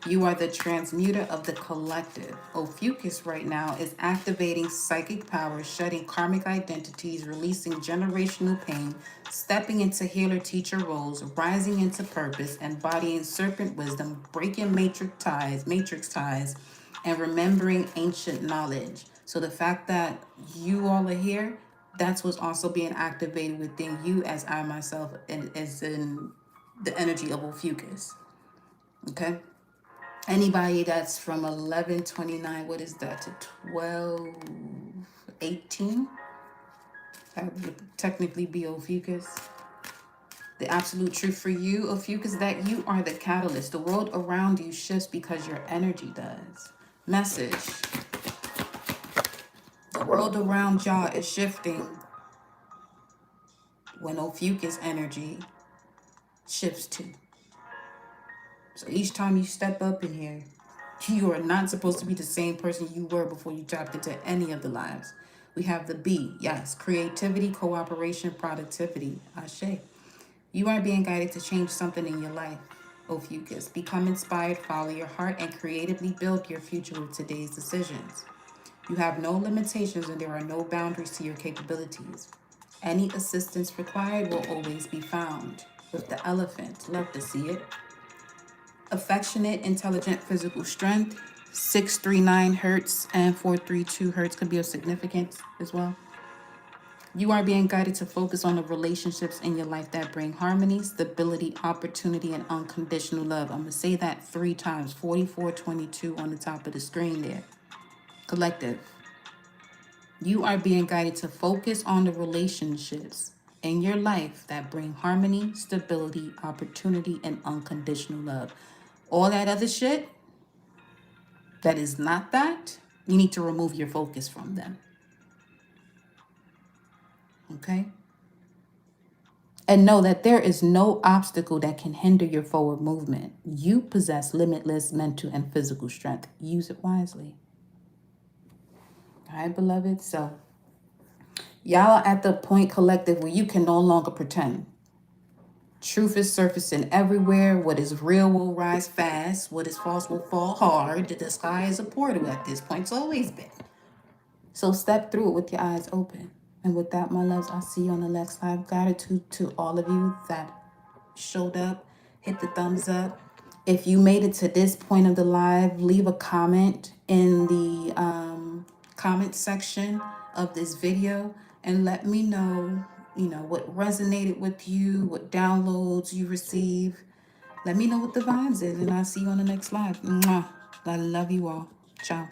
You are the transmuter of the collective. Ophiuchus right now is activating psychic powers, shedding karmic identities, releasing generational pain, stepping into healer-teacher roles, rising into purpose, embodying serpent wisdom, breaking matrix ties, and remembering ancient knowledge. So the fact that you all are here, that's what's also being activated within you, as I myself is in the energy of Ophiuchus. Okay? Anybody that's from 11/29, what is that, to 12/18, that would technically be Ophiuchus. The absolute truth for you, Ophiuchus, is that you are the catalyst. The world around you shifts because your energy does. Message. The world around y'all is shifting when Ophiuchus energy shifts too. So each time you step up in here, you are not supposed to be the same person you were before you tapped into any of the lives. We have the B, yes, creativity, cooperation, productivity, ashe. You are being guided to change something in your life, Ophiuchus. Become inspired, follow your heart, and creatively build your future with today's decisions. You have no limitations and there are no boundaries to your capabilities. Any assistance required will always be found. With the elephant, love to see it. Affectionate, intelligent physical strength, 639 hertz and 432 hertz could be of significance as well. You are being guided to focus on the relationships in your life that bring harmony, stability, opportunity, and unconditional love. I'm going to say that 3 times, 4422 on the top of the screen there. Collective. You are being guided to focus on the relationships in your life that bring harmony, stability, opportunity, and unconditional love. All that other shit that is not that, you need to remove your focus from them. Okay? And know that there is no obstacle that can hinder your forward movement. You possess limitless mental and physical strength. Use it wisely. All right, beloved? So, y'all are at the point, collective, where you can no longer pretend. Truth is surfacing everywhere. What is real will rise fast. What is false will fall hard. The sky is a portal at this point. It's always been. So step through it with your eyes open. And with that, my loves, I'll see you on the next live. Gratitude to all of you that showed up. Hit the thumbs up. If you made it to this point of the live, leave a comment in the comment section of this video and let me know, what resonated with you, what downloads you receive. Let me know what the vibes is, and I'll see you on the next live. Mwah. I love you all. Ciao.